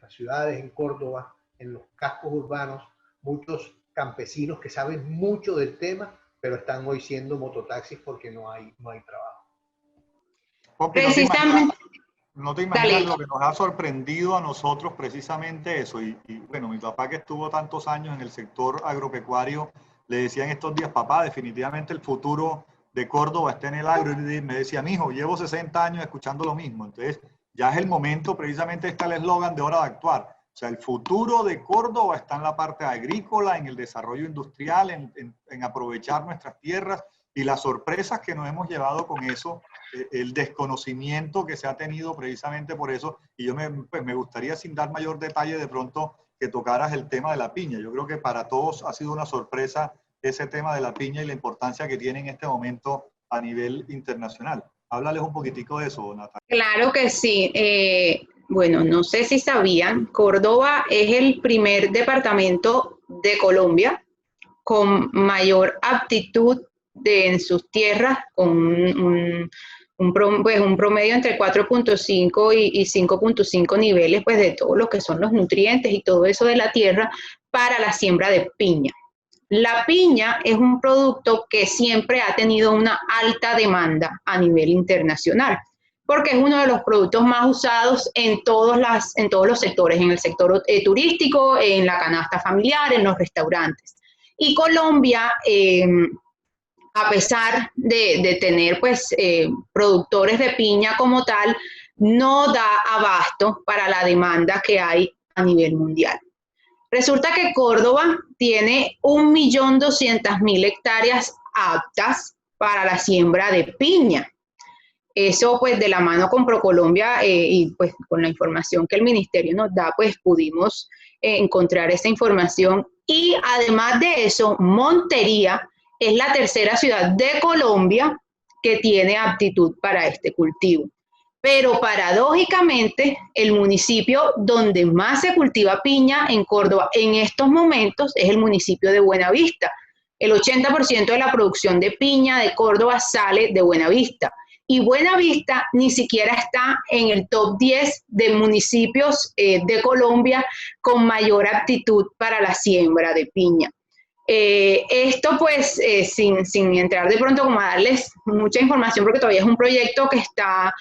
[SPEAKER 3] ciudades, en Córdoba, en los cascos urbanos, muchos campesinos que saben mucho del tema, pero están hoy siendo mototaxis porque no hay trabajo.
[SPEAKER 1] Precisamente.
[SPEAKER 2] No te imaginas lo que nos ha sorprendido a nosotros precisamente eso. Y bueno, mi papá, que estuvo tantos años en el sector agropecuario, le decía en estos días, papá, definitivamente el futuro de Córdoba está en el agro. Y me decía, mijo, llevo 60 años escuchando lo mismo. Entonces, ya es el momento, precisamente está el eslogan de hora de actuar. O sea, el futuro de Córdoba está en la parte agrícola, en el desarrollo industrial, en aprovechar nuestras tierras, y las sorpresas que nos hemos llevado con eso, el desconocimiento que se ha tenido precisamente por eso. Y yo me gustaría, sin dar mayor detalle, de pronto que tocaras el tema de la piña. Yo creo que para todos ha sido una sorpresa ese tema de la piña y la importancia que tiene en este momento a nivel internacional. Háblales un poquitico de eso, Natalia.
[SPEAKER 1] Claro que sí. Bueno, no sé si sabían, Córdoba es el primer departamento de Colombia con mayor aptitud en sus tierras, con un promedio entre 4.5 y 5.5 niveles, pues de todo lo que son los nutrientes y todo eso de la tierra para la siembra de piña. La piña es un producto que siempre ha tenido una alta demanda a nivel internacional, porque es uno de los productos más usados en todos los sectores, en el sector turístico, en la canasta familiar, en los restaurantes. Y Colombia, a pesar de tener pues productores de piña como tal, no da abasto para la demanda que hay a nivel mundial. Resulta que Córdoba tiene 1.200.000 hectáreas aptas para la siembra de piña. Eso pues de la mano con ProColombia y pues con la información que el ministerio nos da, pues pudimos encontrar esa información. Y además de eso, Montería es la tercera ciudad de Colombia que tiene aptitud para este cultivo. Pero paradójicamente, el municipio donde más se cultiva piña en Córdoba en estos momentos es el municipio de Buenavista. El 80% de la producción de piña de Córdoba sale de Buenavista. Y Buenavista ni siquiera está en el top 10 de municipios de Colombia con mayor aptitud para la siembra de piña. Esto pues sin entrar de pronto como a darles mucha información porque todavía es un proyecto que está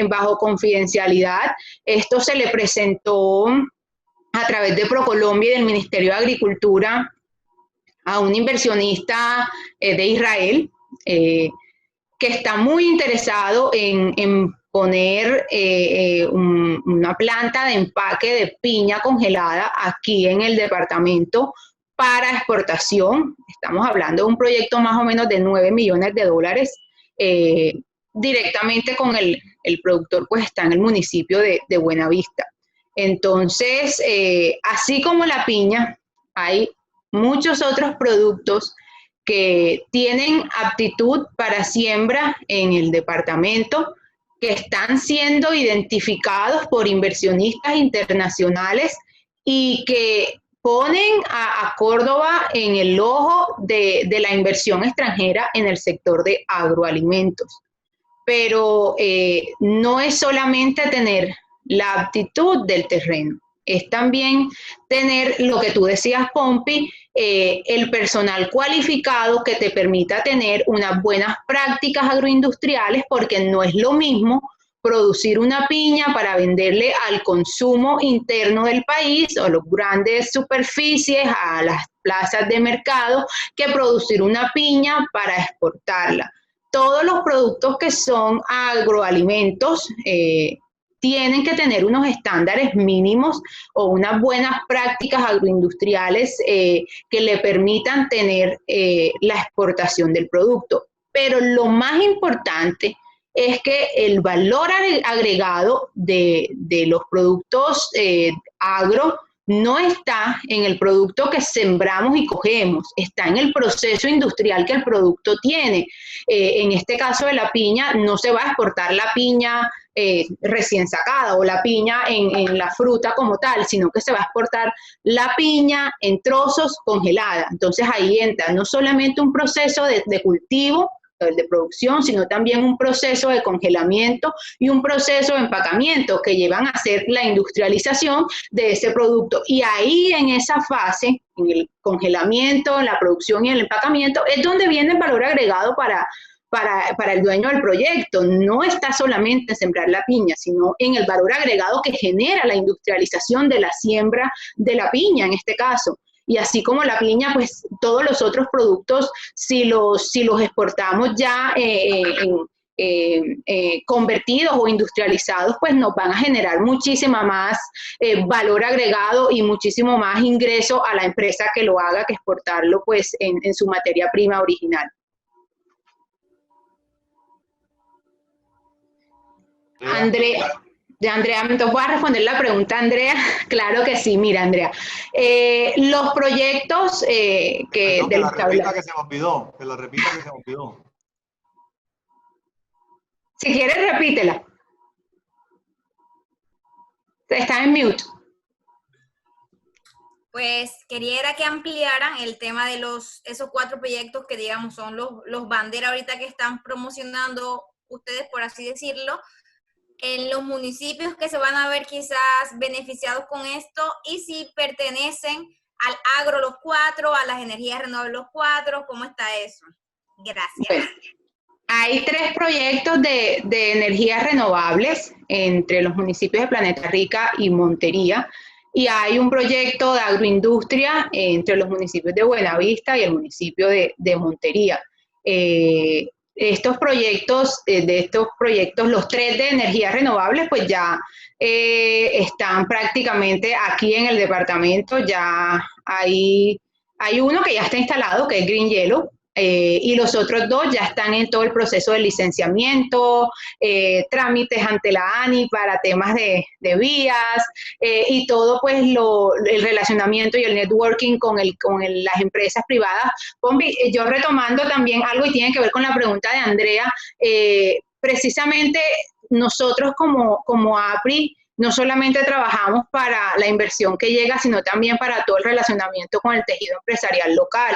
[SPEAKER 1] bajo confidencialidad. Esto se le presentó a través de ProColombia y del Ministerio de Agricultura a un inversionista de Israel que está muy interesado en poner una planta de empaque de piña congelada aquí en el departamento para exportación. Estamos hablando de un proyecto más o menos de 9 millones de dólares. Directamente con el productor, pues está en el municipio de Buenavista. Entonces, así como la piña, hay muchos otros productos que tienen aptitud para siembra en el departamento, que están siendo identificados por inversionistas internacionales y que ponen a Córdoba en el ojo de la inversión extranjera en el sector de agroalimentos. Pero no es solamente tener la aptitud del terreno, es también tener lo que tú decías, Pompi, el personal cualificado que te permita tener unas buenas prácticas agroindustriales, porque no es lo mismo producir una piña para venderle al consumo interno del país o a las grandes superficies, a las plazas de mercado, que producir una piña para exportarla. Todos los productos que son agroalimentos tienen que tener unos estándares mínimos o unas buenas prácticas agroindustriales que le permitan tener la exportación del producto. Pero lo más importante es que el valor agregado de los productos agro no está en el producto que sembramos y cogemos, está en el proceso industrial que el producto tiene. En este caso de la piña, no se va a exportar la piña recién sacada o la piña en la fruta como tal, sino que se va a exportar la piña en trozos congelada. Entonces ahí entra no solamente un proceso de cultivo, de producción, sino también un proceso de congelamiento y un proceso de empacamiento que llevan a hacer la industrialización de ese producto. Y ahí en esa fase, en el congelamiento, en la producción y el empacamiento, es donde viene el valor agregado para el dueño del proyecto. No está solamente en sembrar la piña, sino en el valor agregado que genera la industrialización de la siembra de la piña, en este caso. Y así como la piña, pues todos los otros productos, si los exportamos ya convertidos o industrializados, pues nos van a generar muchísima más valor agregado y muchísimo más ingreso a la empresa que lo haga que exportarlo pues en su materia prima original. Andrea, ¿me voy a responder la pregunta, Andrea? Claro que sí, mira, Andrea. Los proyectos que...
[SPEAKER 2] Perdón, que la repita que se me olvidó, que la repita que se me olvidó.
[SPEAKER 1] Si quieres, repítela. Está en mute.
[SPEAKER 4] Pues quería que ampliaran el tema de esos 4 proyectos que digamos son los bandera ahorita que están promocionando ustedes, por así decirlo, en los municipios que se van a ver quizás beneficiados con esto, y si pertenecen al agro los 4, a las energías renovables los 4, ¿cómo está eso? Gracias.
[SPEAKER 1] Bueno, hay 3 proyectos de energías renovables entre los municipios de Planeta Rica y Montería, y hay un proyecto de agroindustria entre los municipios de Buenavista y el municipio de Montería. Estos proyectos, los 3 de energías renovables, pues ya están prácticamente aquí en el departamento. Ya hay uno que ya está instalado, que es Green Yellow, y los otros 2 ya están en todo el proceso de licenciamiento, trámites ante la ANI para temas de vías, y todo pues el relacionamiento y el networking con las empresas privadas. Pompi, yo retomando también algo y tiene que ver con la pregunta de Andrea, precisamente nosotros como APRI no solamente trabajamos para la inversión que llega, sino también para todo el relacionamiento con el tejido empresarial local.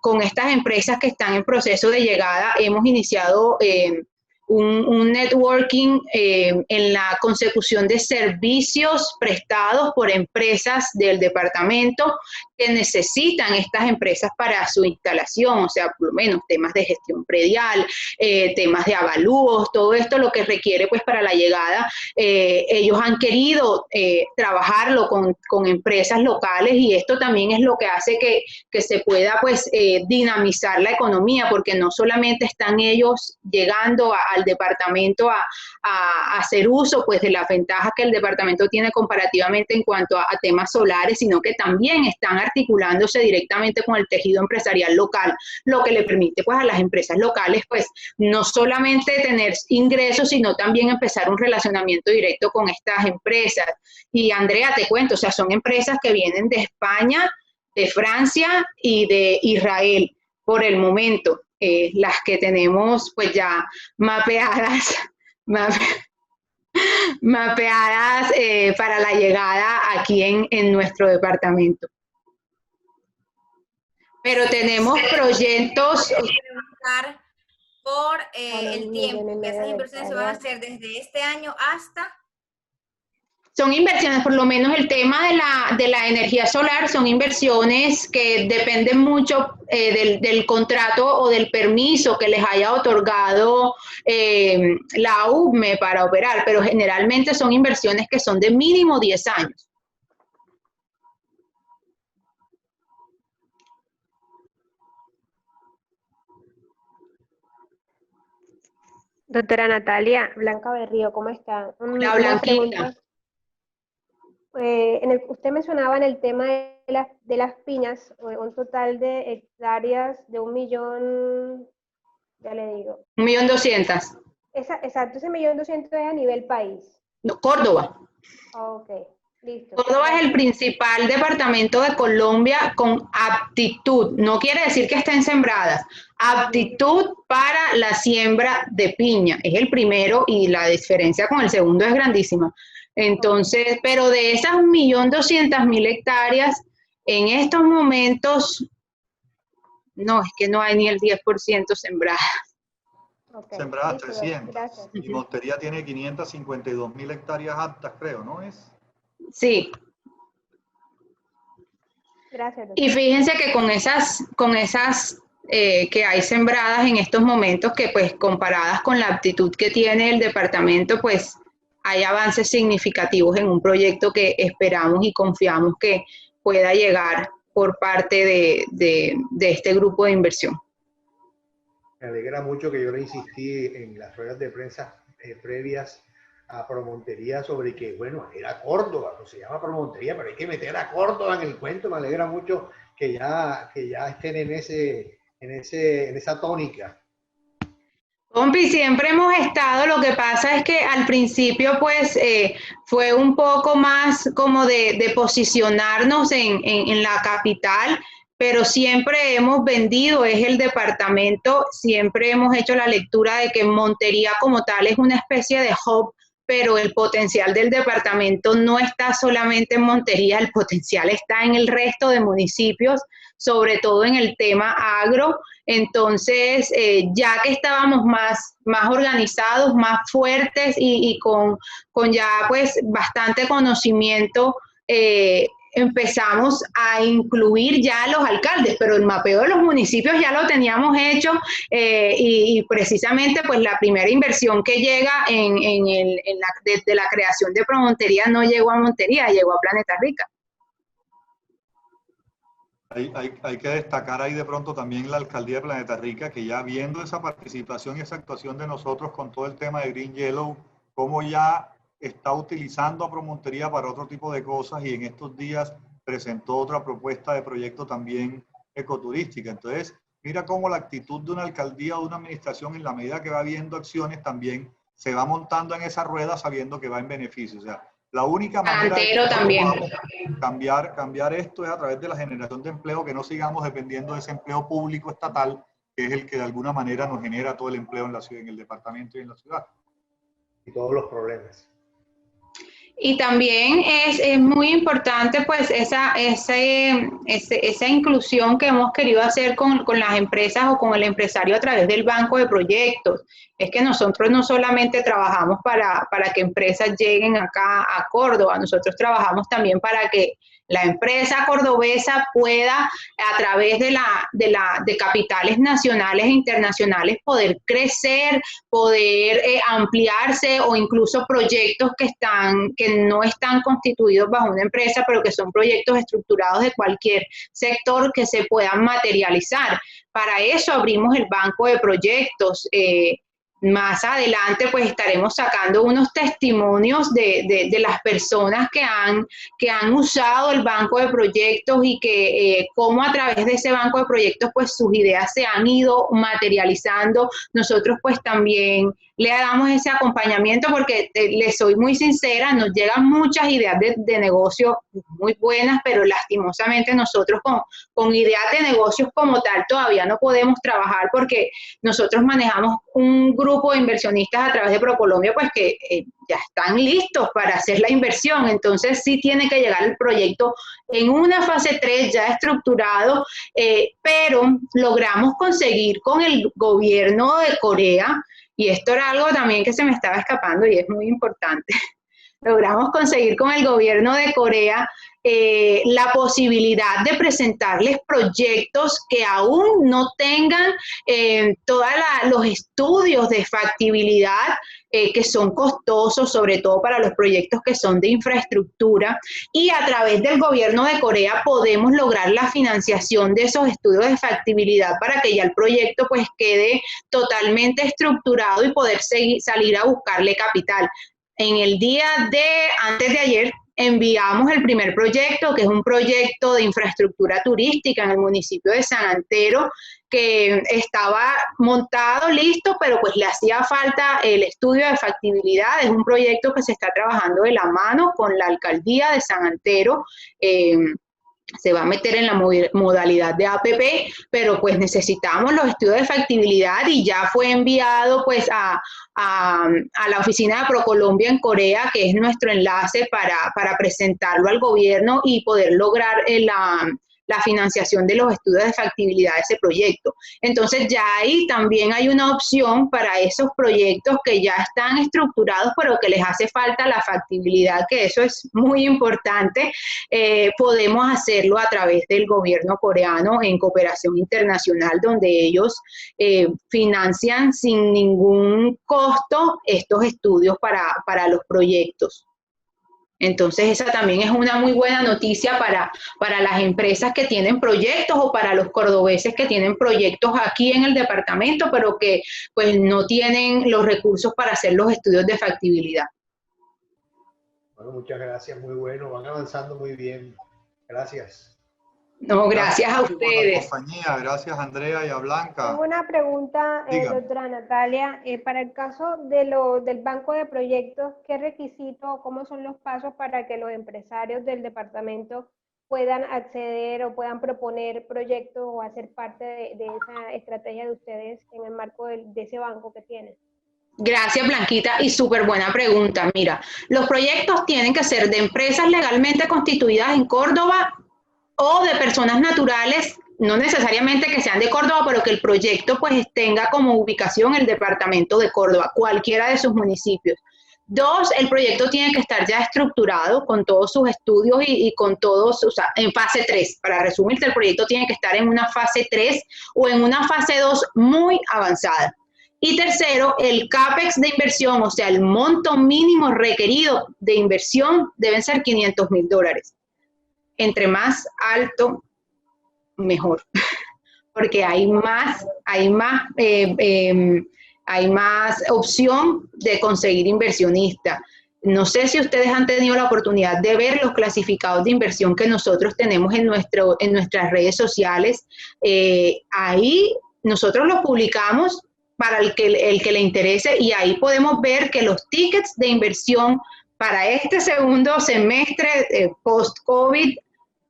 [SPEAKER 1] Con estas empresas que están en proceso de llegada, hemos iniciado un networking en la consecución de servicios prestados por empresas del departamento que necesitan estas empresas para su instalación, o sea, por lo menos temas de gestión predial, temas de avalúos, todo esto lo que requiere pues para la llegada. Ellos han querido trabajarlo con empresas locales, y esto también es lo que hace que se pueda pues dinamizar la economía, porque no solamente están ellos llegando al departamento a hacer uso pues de las ventajas que el departamento tiene comparativamente en cuanto a temas solares, sino que también están articulándose directamente con el tejido empresarial local, lo que le permite pues a las empresas locales pues no solamente tener ingresos, sino también empezar un relacionamiento directo con estas empresas. Y Andrea, te cuento, o sea, son empresas que vienen de España, de Francia y de Israel por el momento, las que tenemos pues ya mapeadas para la llegada aquí en nuestro departamento. Pero tenemos proyectos
[SPEAKER 4] por el tiempo, que esas inversiones se van a hacer desde este año hasta...
[SPEAKER 1] Son inversiones, por lo menos el tema de la energía solar, son inversiones que dependen mucho del contrato o del permiso que les haya otorgado la UME para operar, pero generalmente son inversiones que son de mínimo 10 años.
[SPEAKER 5] Doctora Natalia, Blanca Berrío, ¿cómo está?
[SPEAKER 1] La Blanquita.
[SPEAKER 5] Usted mencionaba en el tema de las piñas, un total de hectáreas de 1.000.000, ya le digo.
[SPEAKER 1] 1.200.000.
[SPEAKER 5] Exacto, ese 1.200.000 es a nivel país.
[SPEAKER 1] No, Córdoba.
[SPEAKER 5] Ok, listo.
[SPEAKER 1] Córdoba es el principal departamento de Colombia con aptitud, no quiere decir que estén sembradas, aptitud para la siembra de piña, es el primero y la diferencia con el segundo es grandísima. Entonces, pero de esas 1.200.000 hectáreas, en estos momentos, no, es que no hay ni el 10% sembradas.
[SPEAKER 5] Okay.
[SPEAKER 2] Sembradas 300.
[SPEAKER 5] Gracias.
[SPEAKER 2] Y Montería tiene 552.000 hectáreas aptas, creo, ¿no es?
[SPEAKER 1] Sí.
[SPEAKER 5] Gracias, doctor.
[SPEAKER 1] Y fíjense que con esas que hay sembradas en estos momentos, que pues comparadas con la aptitud que tiene el departamento, pues hay avances significativos en un proyecto que esperamos y confiamos que pueda llegar por parte de este grupo de inversión.
[SPEAKER 3] Me alegra mucho que yo le insistí en las ruedas de prensa previas a Promontería sobre que, bueno, era Córdoba, no se llama Promontería, pero hay que meter a Córdoba en el cuento. Me alegra mucho que ya estén en esa tónica.
[SPEAKER 1] Pompi, siempre hemos estado, lo que pasa es que al principio pues fue un poco más como de posicionarnos en la capital, pero siempre hemos vendido, es el departamento, siempre hemos hecho la lectura de que Montería como tal es una especie de hub, pero el potencial del departamento no está solamente en Montería, el potencial está en el resto de municipios, sobre todo en el tema agro. Entonces, ya que estábamos más organizados, más fuertes y con ya pues bastante conocimiento, empezamos a incluir ya a los alcaldes, pero el mapeo de los municipios ya lo teníamos hecho, y precisamente pues la primera inversión que llega desde la creación de Promontería no llegó a Montería, llegó a Planeta Rica.
[SPEAKER 2] Hay que destacar ahí de pronto también la alcaldía de Planeta Rica, que ya viendo esa participación y esa actuación de nosotros con todo el tema de Green Yellow, cómo ya está utilizando a Promontería para otro tipo de cosas, y en estos días presentó otra propuesta de proyecto también ecoturística. Entonces, mira cómo la actitud de una alcaldía o de una administración, en la medida que va viendo acciones, también se va montando en esa rueda sabiendo que va en beneficio. O sea, la única manera de que
[SPEAKER 1] también.
[SPEAKER 2] cambiar esto es a través de la generación de empleo, que no sigamos dependiendo de ese empleo público estatal, que es el que de alguna manera nos genera todo el empleo en la ciudad, en el departamento y en la ciudad.
[SPEAKER 3] Y todos los problemas.
[SPEAKER 1] Y también es muy importante pues esa inclusión que hemos querido hacer con las empresas o con el empresario a través del banco de proyectos. Es que nosotros no solamente trabajamos para que empresas lleguen acá a Córdoba, nosotros trabajamos también para que la empresa cordobesa pueda, a través de capitales nacionales e internacionales, poder crecer, poder ampliarse, o incluso proyectos que no están constituidos bajo una empresa, pero que son proyectos estructurados de cualquier sector que se puedan materializar. Para eso abrimos el banco de proyectos. Más adelante pues estaremos sacando unos testimonios de las personas que han usado el banco de proyectos y que cómo a través de ese banco de proyectos pues sus ideas se han ido materializando. Nosotros pues también le damos ese acompañamiento porque les soy muy sincera, nos llegan muchas ideas de negocio muy buenas, pero lastimosamente nosotros con ideas de negocios como tal todavía no podemos trabajar, porque nosotros manejamos un grupo de inversionistas a través de ProColombia pues que ya están listos para hacer la inversión. Entonces sí tiene que llegar el proyecto en una fase 3 ya estructurado, pero logramos conseguir con el gobierno de Corea, y esto era algo también que se me estaba escapando y es muy importante, logramos conseguir con el gobierno de Corea la posibilidad de presentarles proyectos que aún no tengan todos los estudios de factibilidad, que son costosos, sobre todo para los proyectos que son de infraestructura, y a través del gobierno de Corea podemos lograr la financiación de esos estudios de factibilidad para que ya el proyecto pues quede totalmente estructurado y poder salir a buscarle capital. En el día antes de ayer, enviamos el primer proyecto, que es un proyecto de infraestructura turística en el municipio de San Antero, que estaba montado, listo, pero pues le hacía falta el estudio de factibilidad. Es un proyecto que se está trabajando de la mano con la alcaldía de San Antero. Se va a meter en la modalidad de APP, pero pues necesitamos los estudios de factibilidad, y ya fue enviado pues a la oficina de ProColombia en Corea, que es nuestro enlace para presentarlo al gobierno y poder lograr la financiación de los estudios de factibilidad de ese proyecto. Entonces ya ahí también hay una opción para esos proyectos que ya están estructurados, pero que les hace falta la factibilidad, que eso es muy importante. Podemos hacerlo a través del gobierno coreano en cooperación internacional, donde ellos financian sin ningún costo estos estudios para los proyectos. Entonces esa también es una muy buena noticia para las empresas que tienen proyectos, o para los cordobeses que tienen proyectos aquí en el departamento, pero que pues no tienen los recursos para hacer los estudios de factibilidad.
[SPEAKER 3] Bueno, muchas gracias, muy bueno, van avanzando muy bien. Gracias.
[SPEAKER 1] No, gracias a ustedes.
[SPEAKER 2] Compañía. Gracias, Andrea y a Blanca.
[SPEAKER 5] Tengo una pregunta, doctora Natalia. Para el caso del banco de proyectos, ¿qué requisitos, cómo son los pasos para que los empresarios del departamento puedan acceder o puedan proponer proyectos o hacer parte de esa estrategia de ustedes en el marco de ese banco que tienen?
[SPEAKER 1] Gracias, Blanquita, y súper buena pregunta. Mira, los proyectos tienen que ser de empresas legalmente constituidas en Córdoba, o de personas naturales, no necesariamente que sean de Córdoba, pero que el proyecto pues tenga como ubicación el departamento de Córdoba, cualquiera de sus municipios. 2, el proyecto tiene que estar ya estructurado con todos sus estudios y con todos, o sea, en fase 3. Para resumirte, el proyecto tiene que estar en una fase 3 o en una fase 2 muy avanzada. Y tercero, el CAPEX de inversión, o sea, el monto mínimo requerido de inversión deben ser $500,000. Entre más alto, mejor, porque hay más opción de conseguir inversionista. no sé si ustedes han tenido la oportunidad de ver los clasificados de inversión que nosotros tenemos en nuestras redes sociales. Ahí nosotros los publicamos para el que le interese, y ahí podemos ver que los tickets de inversión para este segundo semestre post-COVID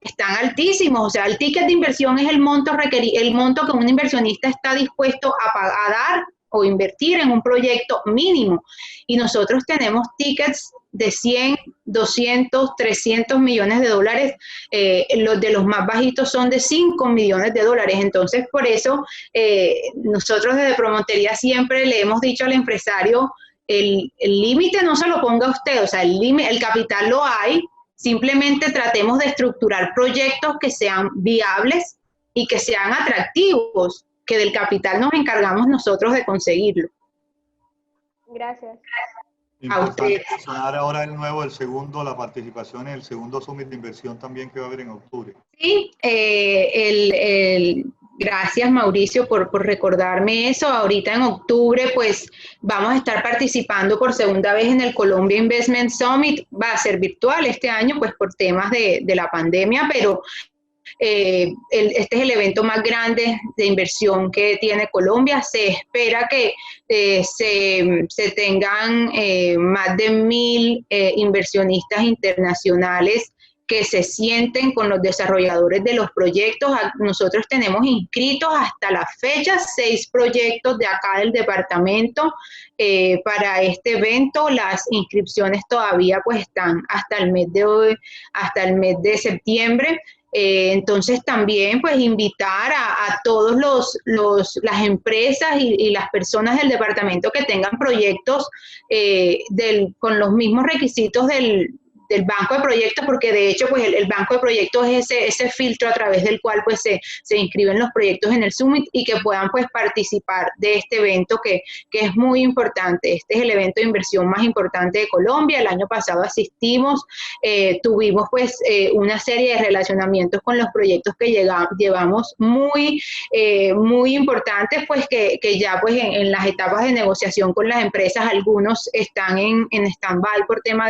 [SPEAKER 1] están altísimos. O sea, el ticket de inversión es el monto que un inversionista está dispuesto a dar o invertir en un proyecto mínimo. Y nosotros tenemos tickets de 100, 200, 300 millones de dólares. Los de los más bajitos son de 5 millones de dólares. Entonces, por eso, nosotros desde Promontería siempre le hemos dicho al empresario, el límite no se lo ponga usted, o sea, el capital lo hay, simplemente tratemos de estructurar proyectos que sean viables y que sean atractivos, que del capital nos encargamos nosotros de conseguirlo.
[SPEAKER 5] Gracias.
[SPEAKER 2] Importante mencionar ahora el segundo, la participación en el segundo Summit de Inversión también que va a haber en octubre.
[SPEAKER 1] Sí, gracias Mauricio por recordarme eso. Ahorita en octubre pues vamos a estar participando por segunda vez en el Colombia Investment Summit. Va a ser virtual este año pues por temas de la pandemia, pero este es el evento más grande de inversión que tiene Colombia. Se espera que se tengan más de 1.000 inversionistas internacionales que se sienten con los desarrolladores de los proyectos. Nosotros tenemos inscritos hasta la fecha 6 proyectos de acá del departamento para este evento. Las inscripciones todavía pues están hasta el mes de septiembre. Entonces también pues invitar a todos las empresas y las personas del departamento que tengan proyectos con los mismos requisitos del banco de proyectos, porque de hecho pues el banco de proyectos es ese filtro a través del cual pues se inscriben los proyectos en el Summit, y que puedan pues participar de este evento que es muy importante. Este es el evento de inversión más importante de Colombia. El año pasado asistimos, tuvimos pues una serie de relacionamientos con los proyectos que llevamos muy importantes, pues que ya pues en las etapas de negociación con las empresas, algunos están en stand-by por tema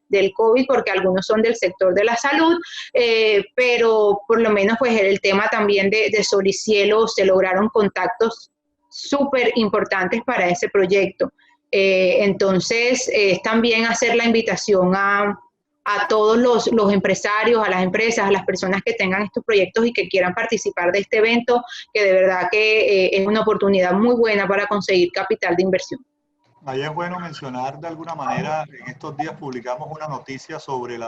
[SPEAKER 1] del COVID, porque algunos son del sector de la salud, pero por lo menos pues el tema también de Sol y Cielo, se lograron contactos súper importantes para ese proyecto. Entonces, también hacer la invitación a todos los empresarios, a las empresas, a las personas que tengan estos proyectos y que quieran participar de este evento, que de verdad que es una oportunidad muy buena para conseguir capital de inversión.
[SPEAKER 2] Ahí es bueno mencionar de alguna manera, en estos días publicamos una noticia sobre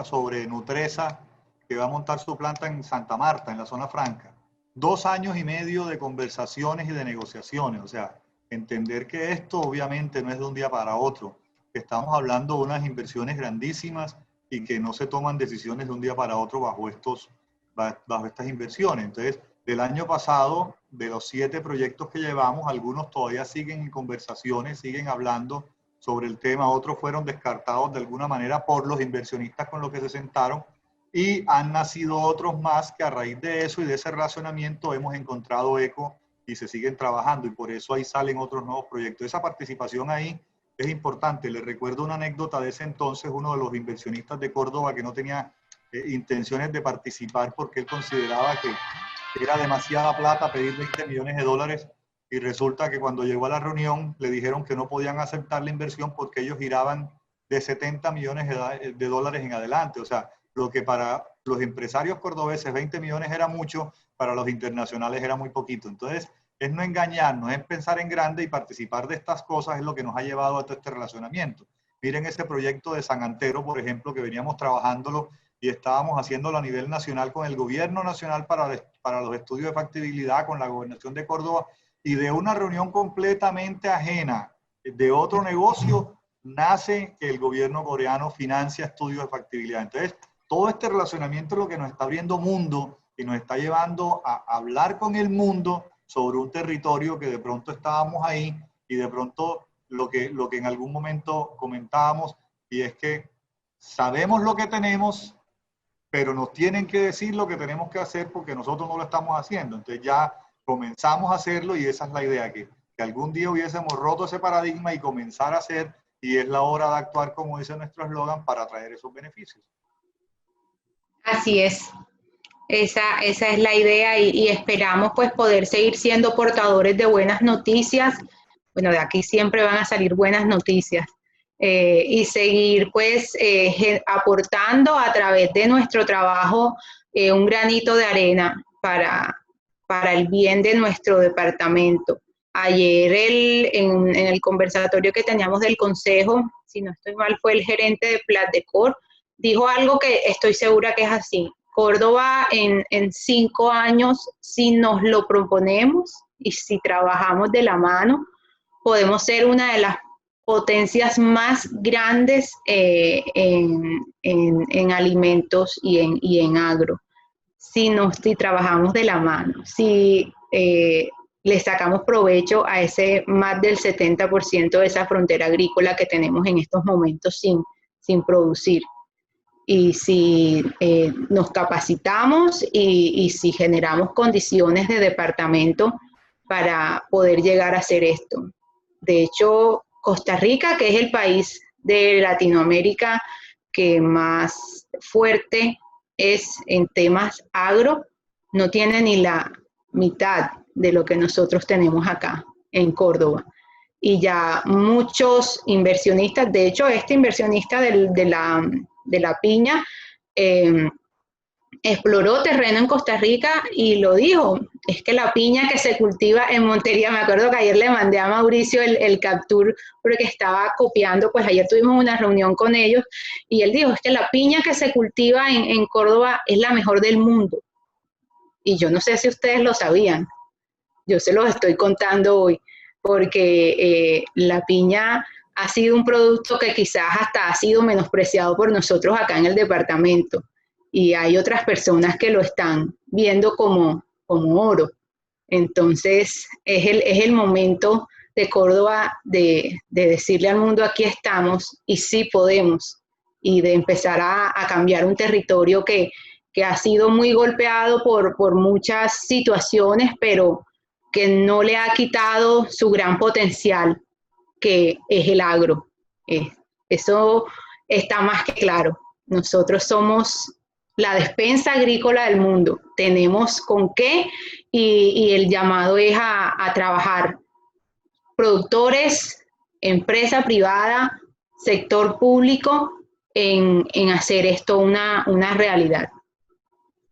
[SPEAKER 2] sobre Nutresa, que va a montar su planta en Santa Marta, en la zona franca. 2 años y medio de conversaciones y de negociaciones. O sea, entender que esto obviamente no es de un día para otro. Estamos hablando de unas inversiones grandísimas y que no se toman decisiones de un día para otro bajo estas inversiones. Entonces, del año pasado, de los 7 proyectos que llevamos, algunos todavía siguen en conversaciones, siguen hablando sobre el tema, otros fueron descartados de alguna manera por los inversionistas con los que se sentaron, y han nacido otros más que a raíz de eso y de ese relacionamiento hemos encontrado eco y se siguen trabajando, y por eso ahí salen otros nuevos proyectos. Esa participación ahí es importante. Les recuerdo una anécdota de ese entonces, uno de los inversionistas de Córdoba que no tenía intenciones de participar porque él consideraba que era demasiada plata pedir 20 millones de dólares, y resulta que cuando llegó a la reunión le dijeron que no podían aceptar la inversión porque ellos giraban de 70 millones de dólares en adelante. O sea, lo que para los empresarios cordobeses 20 millones era mucho, para los internacionales era muy poquito. Entonces, es no engañarnos, es pensar en grande, y participar de estas cosas es lo que nos ha llevado a todo este relacionamiento. Miren ese proyecto de San Antero, por ejemplo, que veníamos trabajándolo y estábamos haciéndolo a nivel nacional con el gobierno nacional para los estudios de factibilidad, con la gobernación de Córdoba, y de una reunión completamente ajena de otro negocio nace que el gobierno coreano financia estudios de factibilidad. Entonces, todo este relacionamiento es lo que nos está abriendo mundo y nos está llevando a hablar con el mundo sobre un territorio que de pronto estábamos ahí, y de pronto lo que en algún momento comentábamos, y es que sabemos lo que tenemos, pero nos tienen que decir lo que tenemos que hacer porque nosotros no lo estamos haciendo. Entonces ya comenzamos a hacerlo, y esa es la idea, que algún día hubiésemos roto ese paradigma y comenzar a hacer y es la hora de actuar, como dice nuestro eslogan, para traer esos beneficios.
[SPEAKER 1] Así es. Esa es la idea y esperamos pues poder seguir siendo portadores de buenas noticias. Bueno, de aquí siempre van a salir buenas noticias y seguir pues aportando a través de nuestro trabajo un granito de arena para el bien de nuestro departamento. Ayer en el conversatorio que teníamos del consejo, si no estoy mal, fue el gerente de Platdecor, dijo algo que estoy segura que es así. Córdoba en 5 años, si nos lo proponemos y si trabajamos de la mano, podemos ser una de las potencias más grandes en alimentos y en agro. Si trabajamos de la mano, si le sacamos provecho a ese más del 70% de esa frontera agrícola que tenemos en estos momentos sin producir. Y si nos capacitamos y si generamos condiciones de departamento para poder llegar a hacer esto. De hecho, Costa Rica, que es el país de Latinoamérica que más fuerte es en temas agro, no tiene ni la mitad de lo que nosotros tenemos acá en Córdoba. Y ya muchos inversionistas, de hecho, este inversionista de la piña exploró terreno en Costa Rica y lo dijo, es que la piña que se cultiva en Montería, me acuerdo que ayer le mandé a Mauricio el capture porque estaba copiando, pues ayer tuvimos una reunión con ellos y él dijo, es que la piña que se cultiva en Córdoba es la mejor del mundo. Y yo no sé si ustedes lo sabían, yo se los estoy contando hoy, porque la piña ha sido un producto que quizás hasta ha sido menospreciado por nosotros acá en el departamento. Y hay otras personas que lo están viendo como oro. Entonces, es el momento de Córdoba de decirle al mundo, aquí estamos y sí podemos, y de empezar a cambiar un territorio que ha sido muy golpeado por muchas situaciones, pero que no le ha quitado su gran potencial, que es el agro. Eso está más que claro. Nosotros somos la despensa agrícola del mundo. Tenemos con qué y el llamado es a trabajar. Productores, empresa privada, sector público, en hacer esto una realidad.